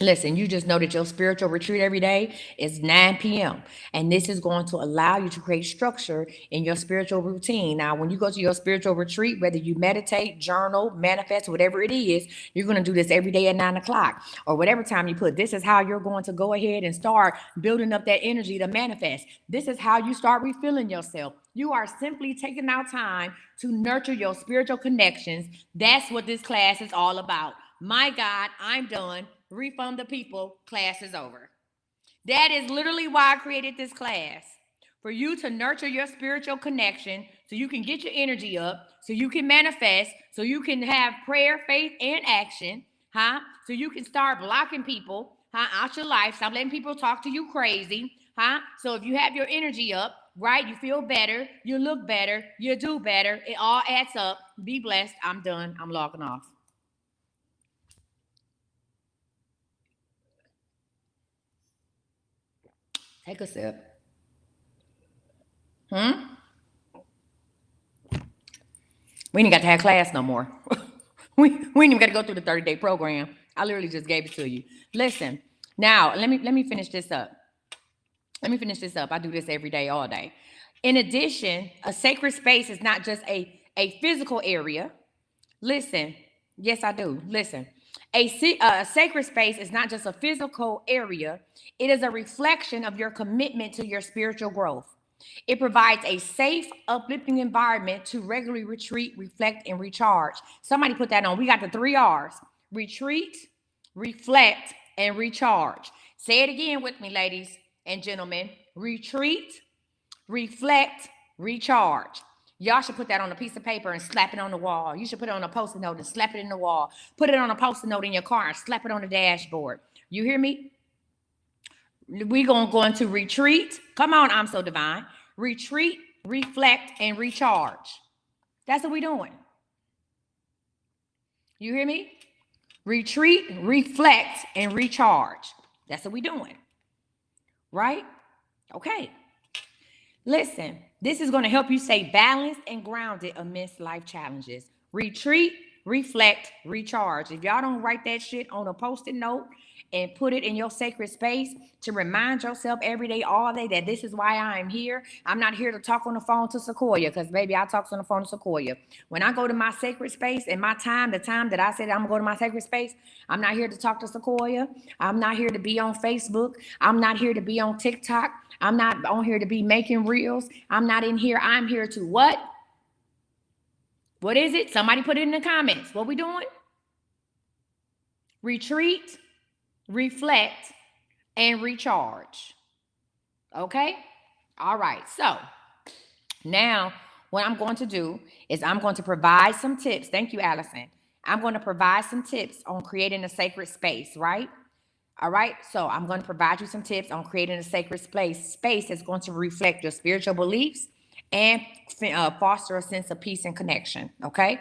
Listen, you just know that your spiritual retreat every day is 9 p.m. And this is going to allow you to create structure in your spiritual routine. Now, when you go to your spiritual retreat, whether you meditate, journal, manifest, whatever it is, you're going to do this every day at 9 o'clock or whatever time you put. This is how you're going to go ahead and start building up that energy to manifest. This is how you start refilling yourself. You are simply taking out time to nurture your spiritual connections. That's what this class is all about. My God, I'm done. Refund the people. Class is over. That is literally why I created this class. For you to nurture your spiritual connection so you can get your energy up, so you can manifest, so you can have prayer, faith, and action, huh? So you can start blocking people, huh, out your life. Stop letting people talk to you crazy, huh? So if you have your energy up, right, you feel better, you look better, you do better. It all adds up. Be blessed. I'm done. I'm logging off. Take a sip. Hmm? We ain't got to have class no more. We ain't even got to go through the 30-day program. I literally just gave it to you. Listen, now let me finish this up. Let me finish this up. I do this every day, all day. In addition, a sacred space is not just a physical area. Listen, yes, I do. Listen, a sacred space is not just a physical area, it is a reflection of your commitment to your spiritual growth. It provides a safe, uplifting environment to regularly retreat, reflect, and recharge. Somebody put that on. We got the 3 R's: retreat, reflect, and recharge. Say it again with me, ladies and gentlemen: retreat, reflect, recharge. Y'all should put that on a piece of paper and slap it on the wall. You should put it on a post-it note and slap it in the wall. Put it on a post-it note in your car and slap it on the dashboard. You hear me? We're going to go into retreat. Come on, I'm so divine. Retreat, reflect, and recharge. That's what we're doing. You hear me? Retreat, reflect, and recharge. That's what we're doing. Right? Okay. Listen, this is going to help you stay balanced and grounded amidst life challenges. Retreat, reflect, recharge. If y'all don't write that shit on a post-it note and put it in your sacred space to remind yourself every day, all day, that this is why I am here. I'm not here to talk on the phone to Sequoia, because baby, I talk on the phone to Sequoia. When I go to my sacred space and my time, the time that I said I'm going to go to my sacred space, I'm not here to talk to Sequoia. I'm not here to be on Facebook. I'm not here to be on TikTok. I'm not on here to be making reels. I'm not in here. I'm here to what? What is it? Somebody put it in the comments. What we doing? Retreat, reflect, and recharge. Okay? All right. So now what I'm going to do is I'm going to provide some tips. Thank you, Allison. I'm going to provide some tips on creating a sacred space, right? All right. So I'm going to provide you some tips on creating a sacred space that's going to reflect your spiritual beliefs and foster a sense of peace and connection. Okay.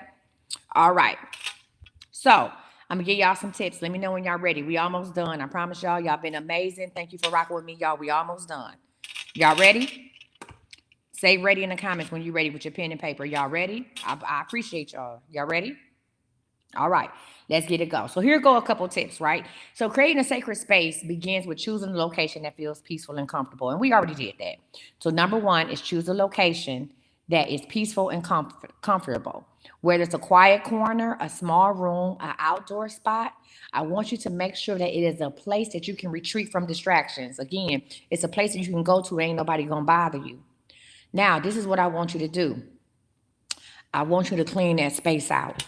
All right. So I'm gonna give y'all some tips. Let me know when y'all ready. We almost done. I promise y'all, y'all been amazing. Thank you for rocking with me, y'all. We almost done. Y'all ready? Say ready in the comments when you're ready with your pen and paper. Y'all ready? I appreciate y'all. Y'all ready? All right, let's get it go. So here go a couple tips, right? So creating a sacred space begins with choosing a location that feels peaceful and comfortable. And we already did that. So number one is choose a location that is peaceful and comfortable. Whether it's a quiet corner, a small room, an outdoor spot, I want you to make sure that it is a place that you can retreat from distractions. Again, it's a place that you can go to, ain't nobody gonna bother you. Now, this is what I want you to do. I want you to clean that space out.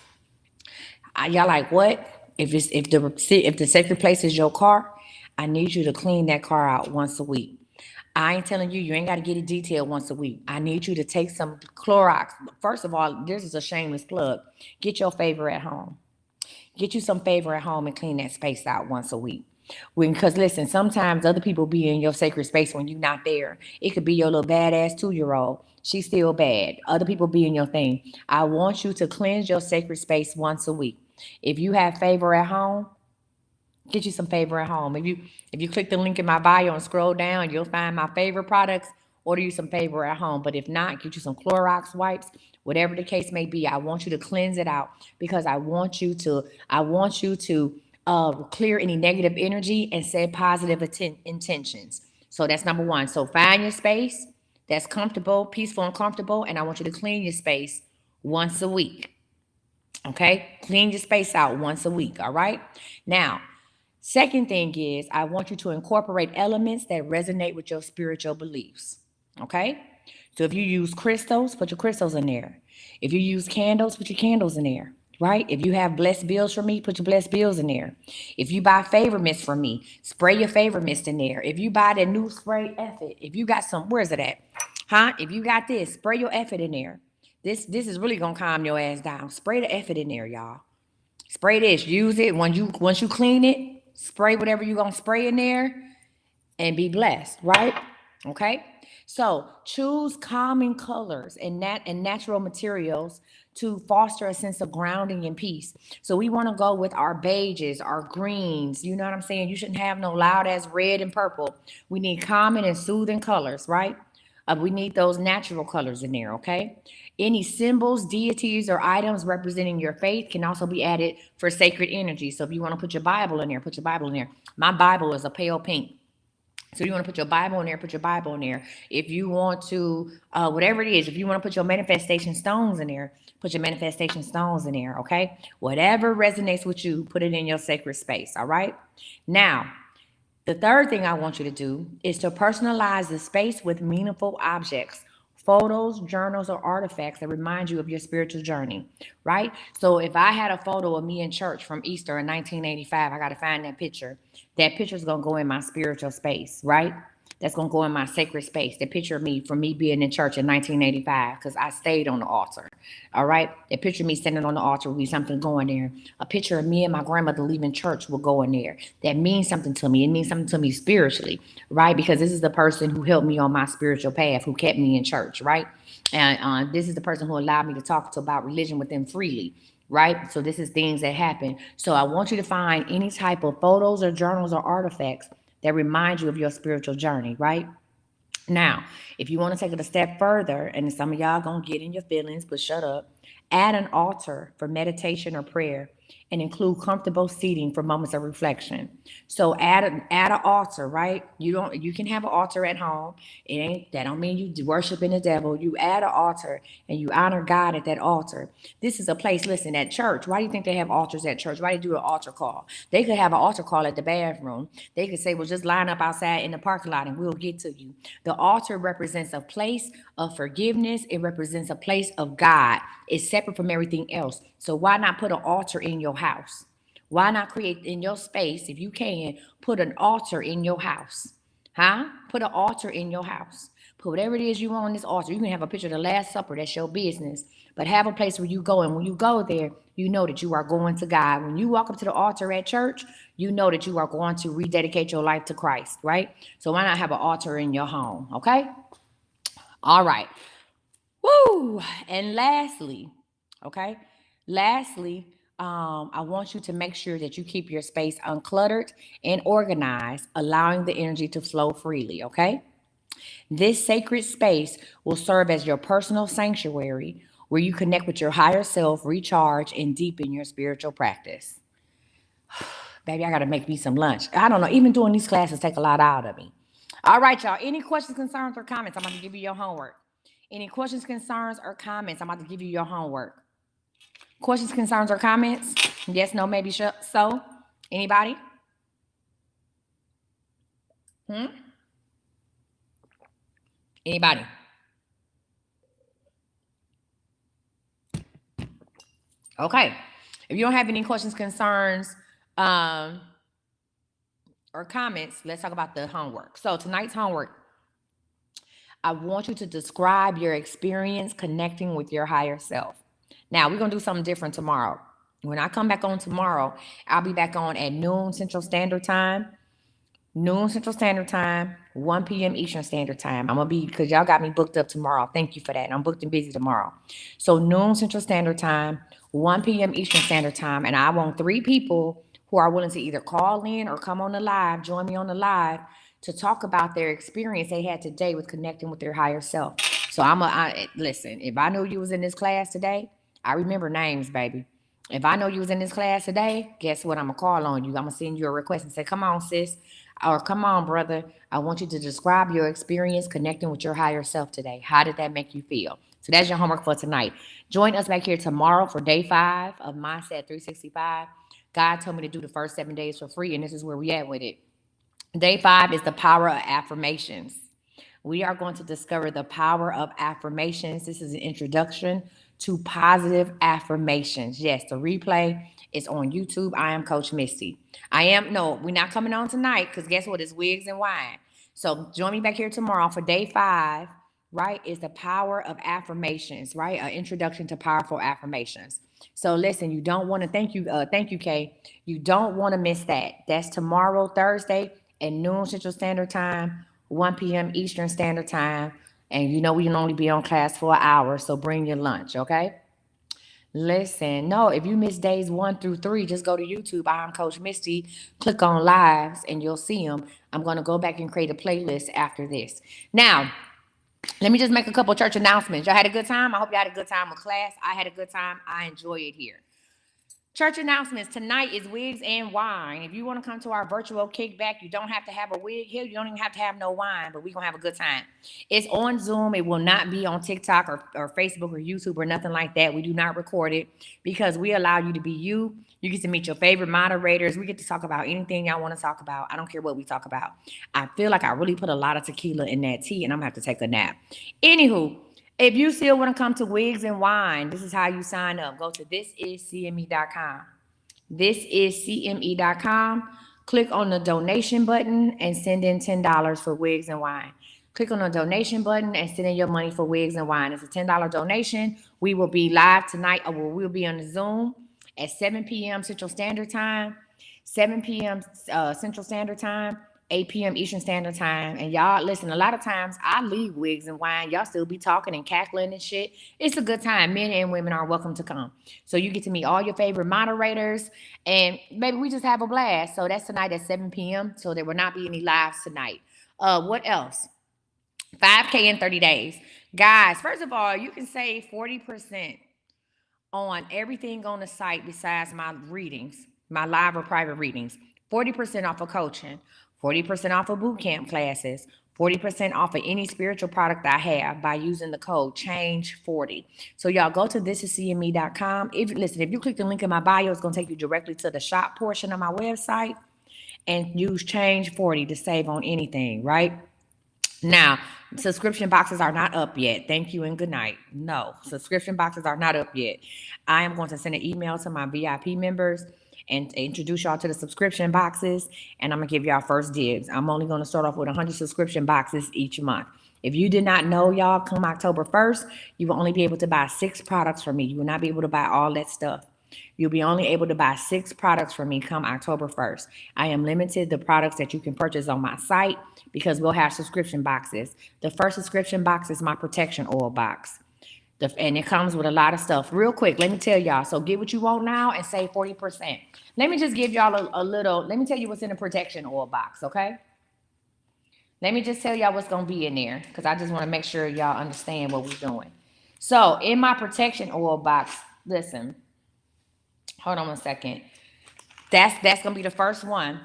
Y'all like what? If the sacred place is your car, I need you to clean that car out once a week. I ain't telling you, you ain't got to get it detailed once a week. I need you to take some Clorox. First of all, this is a shameless plug. Get your favor at home. Get you some favor at home and clean that space out once a week. Because listen, sometimes other people be in your sacred space when you're not there. It could be your little badass 2 year old. She's still bad. Other people be in your thing. I want you to cleanse your sacred space once a week. If you have favor at home, get you some favor at home. If you click the link in my bio and scroll down, you'll find my favorite products. Order you some favor at home. But if not, get you some Clorox wipes, whatever the case may be. I want you to cleanse it out because I want you to clear any negative energy and set positive intentions. So that's number one. So find your space that's comfortable, peaceful, and comfortable, and I want you to clean your space once a week. Okay, clean your space out once a week. All right. Now, second thing is, I want you to incorporate elements that resonate with your spiritual beliefs. Okay? So if you use crystals, put your crystals in there. If you use candles, put your candles in there. Right? If you have blessed bills from me, put your blessed bills in there. If you buy favor mist from me, spray your favor mist in there. If you buy that new spray effort, if you got some, where's it at? Huh? If you got this, spray your effort in there. This is really gonna calm your ass down. Spray the effort in there, y'all. Spray this. Use it once you clean it. Spray whatever you're gonna spray in there, and be blessed. Right? Okay. So choose calming colors and natural materials to foster a sense of grounding and peace. So we want to go with our beiges, our greens. You know what I'm saying? You shouldn't have no loud ass red and purple. We need calming and soothing colors, right? We need those natural colors in there, okay? Any symbols, deities, or items representing your faith can also be added for sacred energy. So if you want to put your Bible in there, put your Bible in there. My Bible is a pale pink. So you want to put your Bible in there, put your Bible in there. If you want to, whatever it is, if you want to put your manifestation stones in there, put your manifestation stones in there, okay? Whatever resonates with you, put it in your sacred space, all right? Now, the third thing I want you to do is to personalize the space with meaningful objects, photos, journals, or artifacts that remind you of your spiritual journey, right? So if I had a photo of me in church from Easter in 1985, I got to find that picture. That picture is going to go in my spiritual space, right? That's going to go in my sacred space. The picture of me from me being in church in 1985 because I stayed on the altar. All right. The picture of me standing on the altar will be something going there. A picture of me and my grandmother leaving church will go in there. That means something to me. It means something to me spiritually, right? Because this is the person who helped me on my spiritual path, who kept me in church, right? And this is the person who allowed me to talk about religion with them freely, right? So this is things that happen. So I want you to find any type of photos or journals or artifacts that remind you of your spiritual journey, right? Now, if you want to take it a step further, and some of y'all gonna get in your feelings, but shut up, add an altar for meditation or prayer and include comfortable seating for moments of reflection. So add an altar, right? You can have an altar at home. It ain't that don't mean you worshiping the devil. You add an altar and you honor God at that altar. This is a place, listen, at church. Why do you think they have altars at church? Why do they do an altar call? They could have an altar call at the bathroom. They could say, well, just line up outside in the parking lot and we'll get to you. The altar represents a place of forgiveness. It represents a place of God. It's separate from everything else. So why not put an altar in your house? Why not create in your space, if you can, put an altar in your house? Huh? Put an altar in your house. Put whatever it is you want on this altar. You can have a picture of the Last Supper. That's your business. But have a place where you go. And when you go there, you know that you are going to God. When you walk up to the altar at church, you know that you are going to rededicate your life to Christ, right? So why not have an altar in your home? Okay? All right. Woo! And lastly, okay? Lastly, I want you to make sure that you keep your space uncluttered and organized, allowing the energy to flow freely, okay? This sacred space will serve as your personal sanctuary where you connect with your higher self, recharge, and deepen your spiritual practice. Baby, I got to make me some lunch. I don't know, even doing these classes take a lot out of me. All right, y'all. Any questions, concerns, or comments? I'm about to give you your homework. Any questions, concerns, or comments? I'm about to give you your homework. Questions, concerns, or comments? Yes, no, maybe so. Anybody? Hmm? Anybody? Okay. If you don't have any questions, concerns, um, or comments, let's talk about the homework. So tonight's homework, I want you to describe your experience connecting with your higher self. Now, we're going to do something different tomorrow. When I come back on tomorrow, I'll be back on at noon Central Standard Time. Noon Central Standard Time, 1 p.m. Eastern Standard Time. I'm going to be, because y'all got me booked up tomorrow. Thank you for that. I'm booked and busy tomorrow. So, noon Central Standard Time, 1 p.m. Eastern Standard Time. And I want 3 people who are willing to either call in or come on the live, join me on the live to talk about their experience they had today with connecting with their higher self. So, listen, if I knew you was in this class today, I remember names, baby. If I know you was in this class today, guess what? I'm going to call on you. I'm going to send you a request and say, come on, sis. Or come on, brother. I want you to describe your experience connecting with your higher self today. How did that make you feel? So that's your homework for tonight. Join us back here tomorrow for day 5 of Mindset 365. God told me to do the first 7 days for free, and this is where we at with it. Day 5 is the power of affirmations. We are going to discover the power of affirmations. This is an introduction to positive affirmations. Yes, the replay is on YouTube. I am Coach Misty. We're not coming on tonight because guess what? It's wigs and wine. So join me back here tomorrow for day 5, right? Is the power of affirmations, right? An introduction to powerful affirmations. So listen, you don't want to, thank you, Kay. You don't want to miss that. That's tomorrow, Thursday at noon Central Standard Time, 1 p.m. Eastern Standard Time. And you know we can only be on class for an hour, so bring your lunch, okay? Listen, no, if you miss days 1 through 3, just go to YouTube. I'm Coach Misty. Click on lives and you'll see them. I'm going to go back and create a playlist after this. Now, let me just make a couple church announcements. Y'all had a good time? I hope you had a good time with class. I had a good time. I enjoy it here. Church announcements. Tonight is wigs and wine. If you want to come to our virtual kickback, you don't have to have a wig here. You don't even have to have no wine, but we're going to have a good time. It's on Zoom. It will not be on TikTok or Facebook or YouTube or nothing like that. We do not record it because we allow you to be you. You get to meet your favorite moderators. We get to talk about anything y'all want to talk about. I don't care what we talk about. I feel like I really put a lot of tequila in that tea and I'm going to have to take a nap. Anywho, if you still want to come to Wigs and Wine, this is how you sign up. Go to thisiscme.com. Thisiscme.com. Click on the donation button and send in $10 for Wigs and Wine. Click on the donation button and send in your money for Wigs and Wine. It's a $10 donation. We will be live tonight, or we'll be on the Zoom at 7 p.m. Central Standard Time, 7 p.m. Central Standard Time, 8 p.m. Eastern Standard Time. And y'all, listen, a lot of times I leave Wigs and Wine. Y'all still be talking and cackling and shit. It's a good time. Men and women are welcome to come. So you get to meet all your favorite moderators. And maybe we just have a blast. So that's tonight at 7 p.m. So there will not be any lives tonight. What else? 5K in 30 days. Guys, first of all, you can save 40% on everything on the site besides my readings, my live or private readings. 40% off of coaching, 40% off of boot camp classes, 40% off of any spiritual product I have by using the code CHANGE40. So y'all go to thisiscme.com. If you click the link in my bio, it's going to take you directly to the shop portion of my website and use CHANGE40 to save on anything, right? Now, subscription boxes are not up yet. Thank you and good night. No, subscription boxes are not up yet. I am going to send an email to my VIP members and introduce y'all to the subscription boxes, and I'm going to give y'all first dibs. I'm only going to start off with 100 subscription boxes each month. If you did not know, y'all, come October 1st, you will only be able to buy 6 products from me. You will not be able to buy all that stuff. You'll be only able to buy 6 products from me come October 1st. I am limited the products that you can purchase on my site because we'll have subscription boxes. The first subscription box is my protection oil box. And it comes with a lot of stuff. Real quick, let me tell y'all. So get what you want now and save 40%. Let me just give y'all let me tell you what's in the protection oil box, okay? Let me just tell y'all what's going to be in there because I just want to make sure y'all understand what we're doing. So in my protection oil box, listen, hold on a second. That's going to be the first one.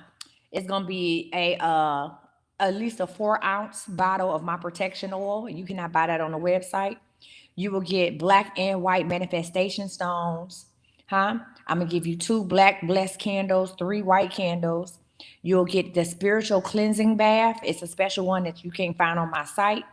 It's going to be at least a 4-ounce bottle of my protection oil. You cannot buy that on the website. You will get black and white manifestation stones. I'm going to give you 2 black blessed candles, 3 white candles. You'll get the spiritual cleansing bath. It's a special one that you can't find on my site.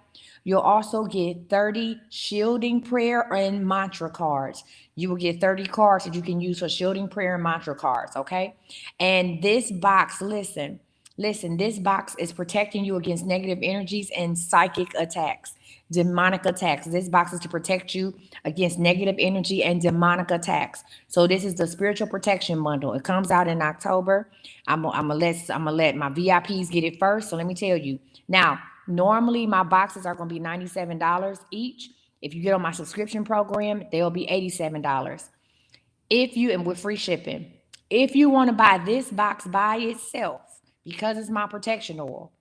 You'll also get 30 shielding prayer and mantra cards. You will get 30 cards that you can use for shielding prayer and mantra cards, okay? And this box, listen, Listen, this box is protecting you against negative energies and psychic attacks, demonic attacks. This box is to protect you against negative energy and demonic attacks. So this is the spiritual protection bundle. It comes out in October. I'm gonna let my VIPs get it first. So let me tell you. Now, normally my boxes are gonna be $97 each. If you get on my subscription program, they'll be $87. If you and with free shipping. If you want to buy this box by itself, because it's my protection oil,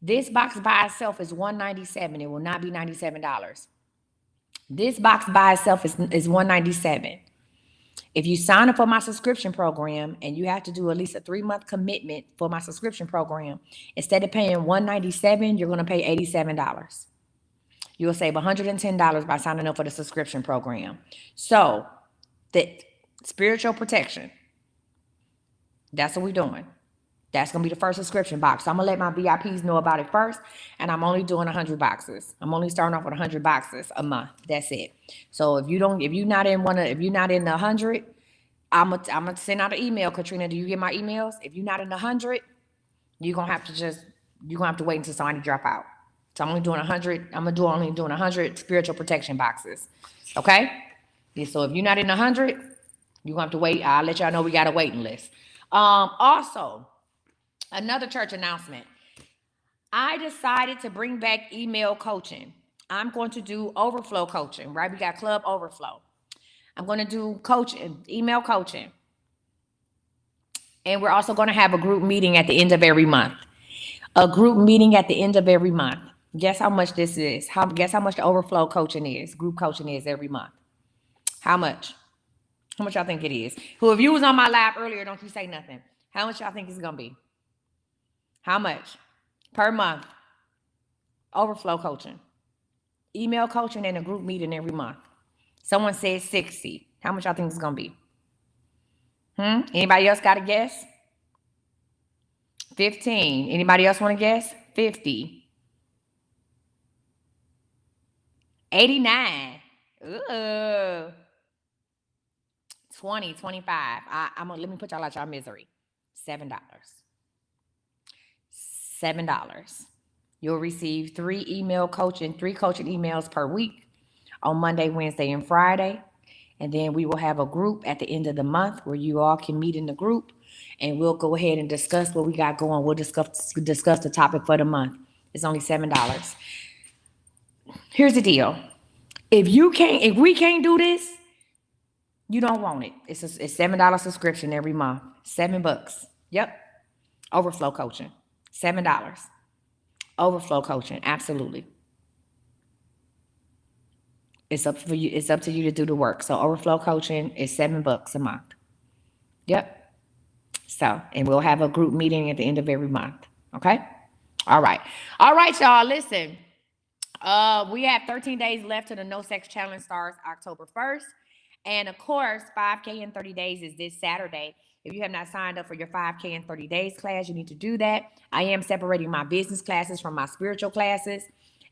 this box by itself is $197. It will not be $97. This box by itself is $197. If you sign up for my subscription program and you have to do at least a 3-month commitment for my subscription program, instead of paying $197, you're going to pay $87. You'll save $110 by signing up for the subscription program. So, the spiritual protection, that's what we're doing. That's going to be the first subscription box. So I'm going to let my VIPs know about it first. And I'm only doing 100 boxes. I'm only starting off with 100 boxes a month. That's it. So if you're not in the 100, I'm going to send out an email. Katrina, do you get my emails? If you're not in the 100, you're going to have to wait until somebody drop out. So I'm only doing 100. Only doing 100 spiritual protection boxes. Okay? So if you're not in the 100, you're going to have to wait. I'll let y'all know we got a waiting list. Also, another church announcement. I decided to bring back email coaching. I'm going to do overflow coaching, right? We got Club Overflow. I'm going to do coaching, email coaching. And we're also going to have a group meeting at the end of every month. A group meeting at the end of every month. Guess how much this is? Guess how much the overflow coaching is, group coaching is every month. How much? How much y'all think it is? Who, if you was on my live earlier, don't you say nothing. How much y'all think it's going to be? How much? Per month. Overflow coaching. Email coaching and a group meeting every month. Someone said 60. How much y'all think it's going to be? Anybody else got a guess? 15. Anybody else want to guess? 50. 89. Ooh. 20, 25. Let me put y'all out y'all misery. $7. $7. You'll receive 3 coaching emails per week on Monday, Wednesday, and Friday. And then we will have a group at the end of the month where you all can meet in the group and we'll go ahead and discuss what we got going. We'll discuss the topic for the month. It's only $7. Here's the deal. If we can't do this, you don't want it. It's $7 subscription every month. $7. Yep. Overflow coaching. $7. Overflow coaching. Absolutely. It's up for you. It's up to you to do the work. So overflow coaching is $7 a month. Yep. So, and we'll have a group meeting at the end of every month. Okay. All right, y'all. Listen. We have 13 days left to the No Sex Challenge starts October 1st. And of course, 5K in 30 days is this Saturday. If you have not signed up for your 5K in 30 days class, you need to do that. I am separating my business classes from my spiritual classes.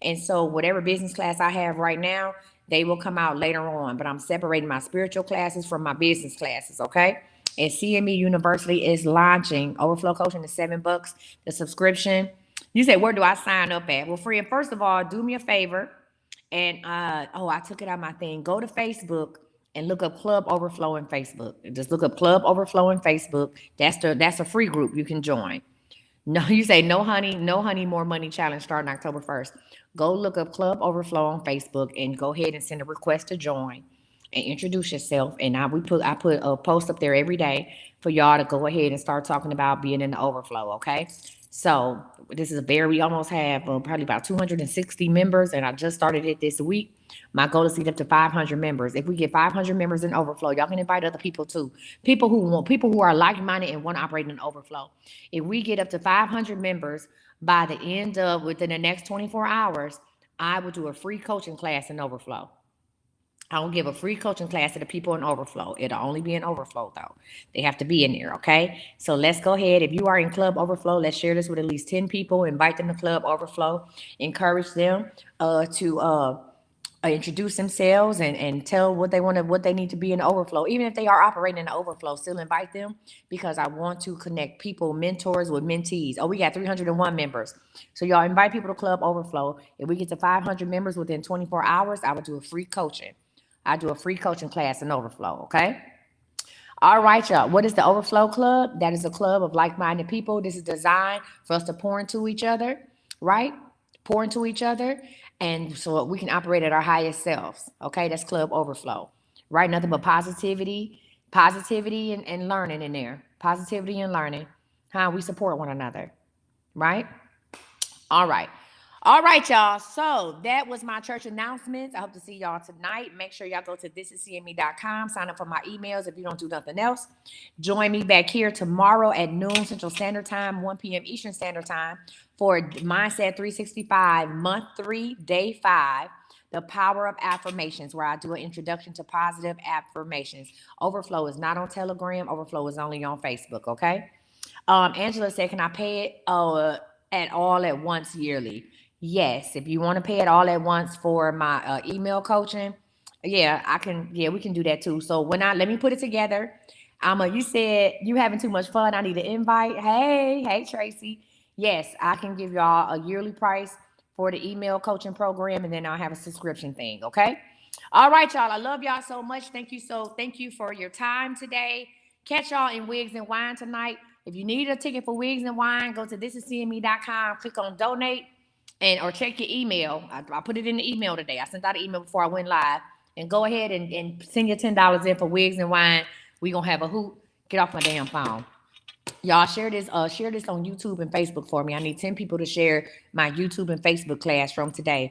And so whatever business class I have right now, they will come out later on. But I'm separating my spiritual classes from my business classes, okay? And CME University is launching Overflow Coaching to $7. The subscription. You say, where do I sign up at? Well, friend, first of all, do me a favor. And, I took it out of my thing. Go to Facebook and look up Club Overflow in Facebook. Just look up Club Overflow in Facebook. That's a free group you can join. No, you say no honey, more money challenge starting October 1st. Go look up Club Overflow on Facebook and go ahead and send a request to join and introduce yourself. And I put a post up there every day for y'all to go ahead and start talking about being in the overflow. Okay. So we almost have probably about 260 members, and I just started it this week. My goal is to get up to 500 members. If we get 500 members in overflow, y'all can invite other people too. People who are like-minded and want to operate in overflow. If we get up to 500 members within the next 24 hours, I will do a free coaching class in overflow. I will give a free coaching class to the people in overflow. It'll only be in overflow though. They have to be in there, okay? So let's go ahead. If you are in Club Overflow, let's share this with at least 10 people. Invite them to Club Overflow. Encourage them to introduce themselves and tell what they want to, what they need to be in the overflow. Even if they are operating in the overflow, still invite them because I want to connect people, mentors with mentees. Oh, we got 301 members. So y'all invite people to Club Overflow. If we get to 500 members within 24 hours, I would do a free coaching. I do a free coaching class in Overflow, okay? All right, y'all. What is the Overflow Club? That is a club of like-minded people. This is designed for us to pour into each other, right? Pour into each other, and so we can operate at our highest selves. Okay, that's Club Overflow, right? Nothing but positivity, positivity, and learning in there. Positivity and learning. How we support one another, right? All right. All right, y'all. So that was my church announcements. I hope to see y'all tonight. Make sure y'all go to thisiscme.com. Sign up for my emails if you don't do nothing else. Join me back here tomorrow at noon Central Standard Time, 1 p.m. Eastern Standard Time for Mindset 365, month 3, day 5. The power of affirmations, where I do an introduction to positive affirmations. Overflow is not on Telegram. Overflow is only on Facebook, okay? Angela said, can I pay it at all at once yearly? Yes, if you want to pay it all at once for my email coaching, yeah, I can. Yeah, we can do that too. So let me put it together. You said you having too much fun. I need an invite. Hey, Tracy. Yes, I can give y'all a yearly price for the email coaching program, and then I'll have a subscription thing. Okay. All right, y'all. I love y'all so much. Thank you for your time today. Catch y'all in Wigs and Wine tonight. If you need a ticket for Wigs and Wine, go to thisiscme.com, click on donate, or check your email. I put it in the email today. I sent out an email before I went live. And go ahead and send your $10 in for Wigs and Wine. We gonna have a hoot. Get off my damn phone. Y'all share this on YouTube and Facebook for me. I need 10 people to share my YouTube and Facebook class from today.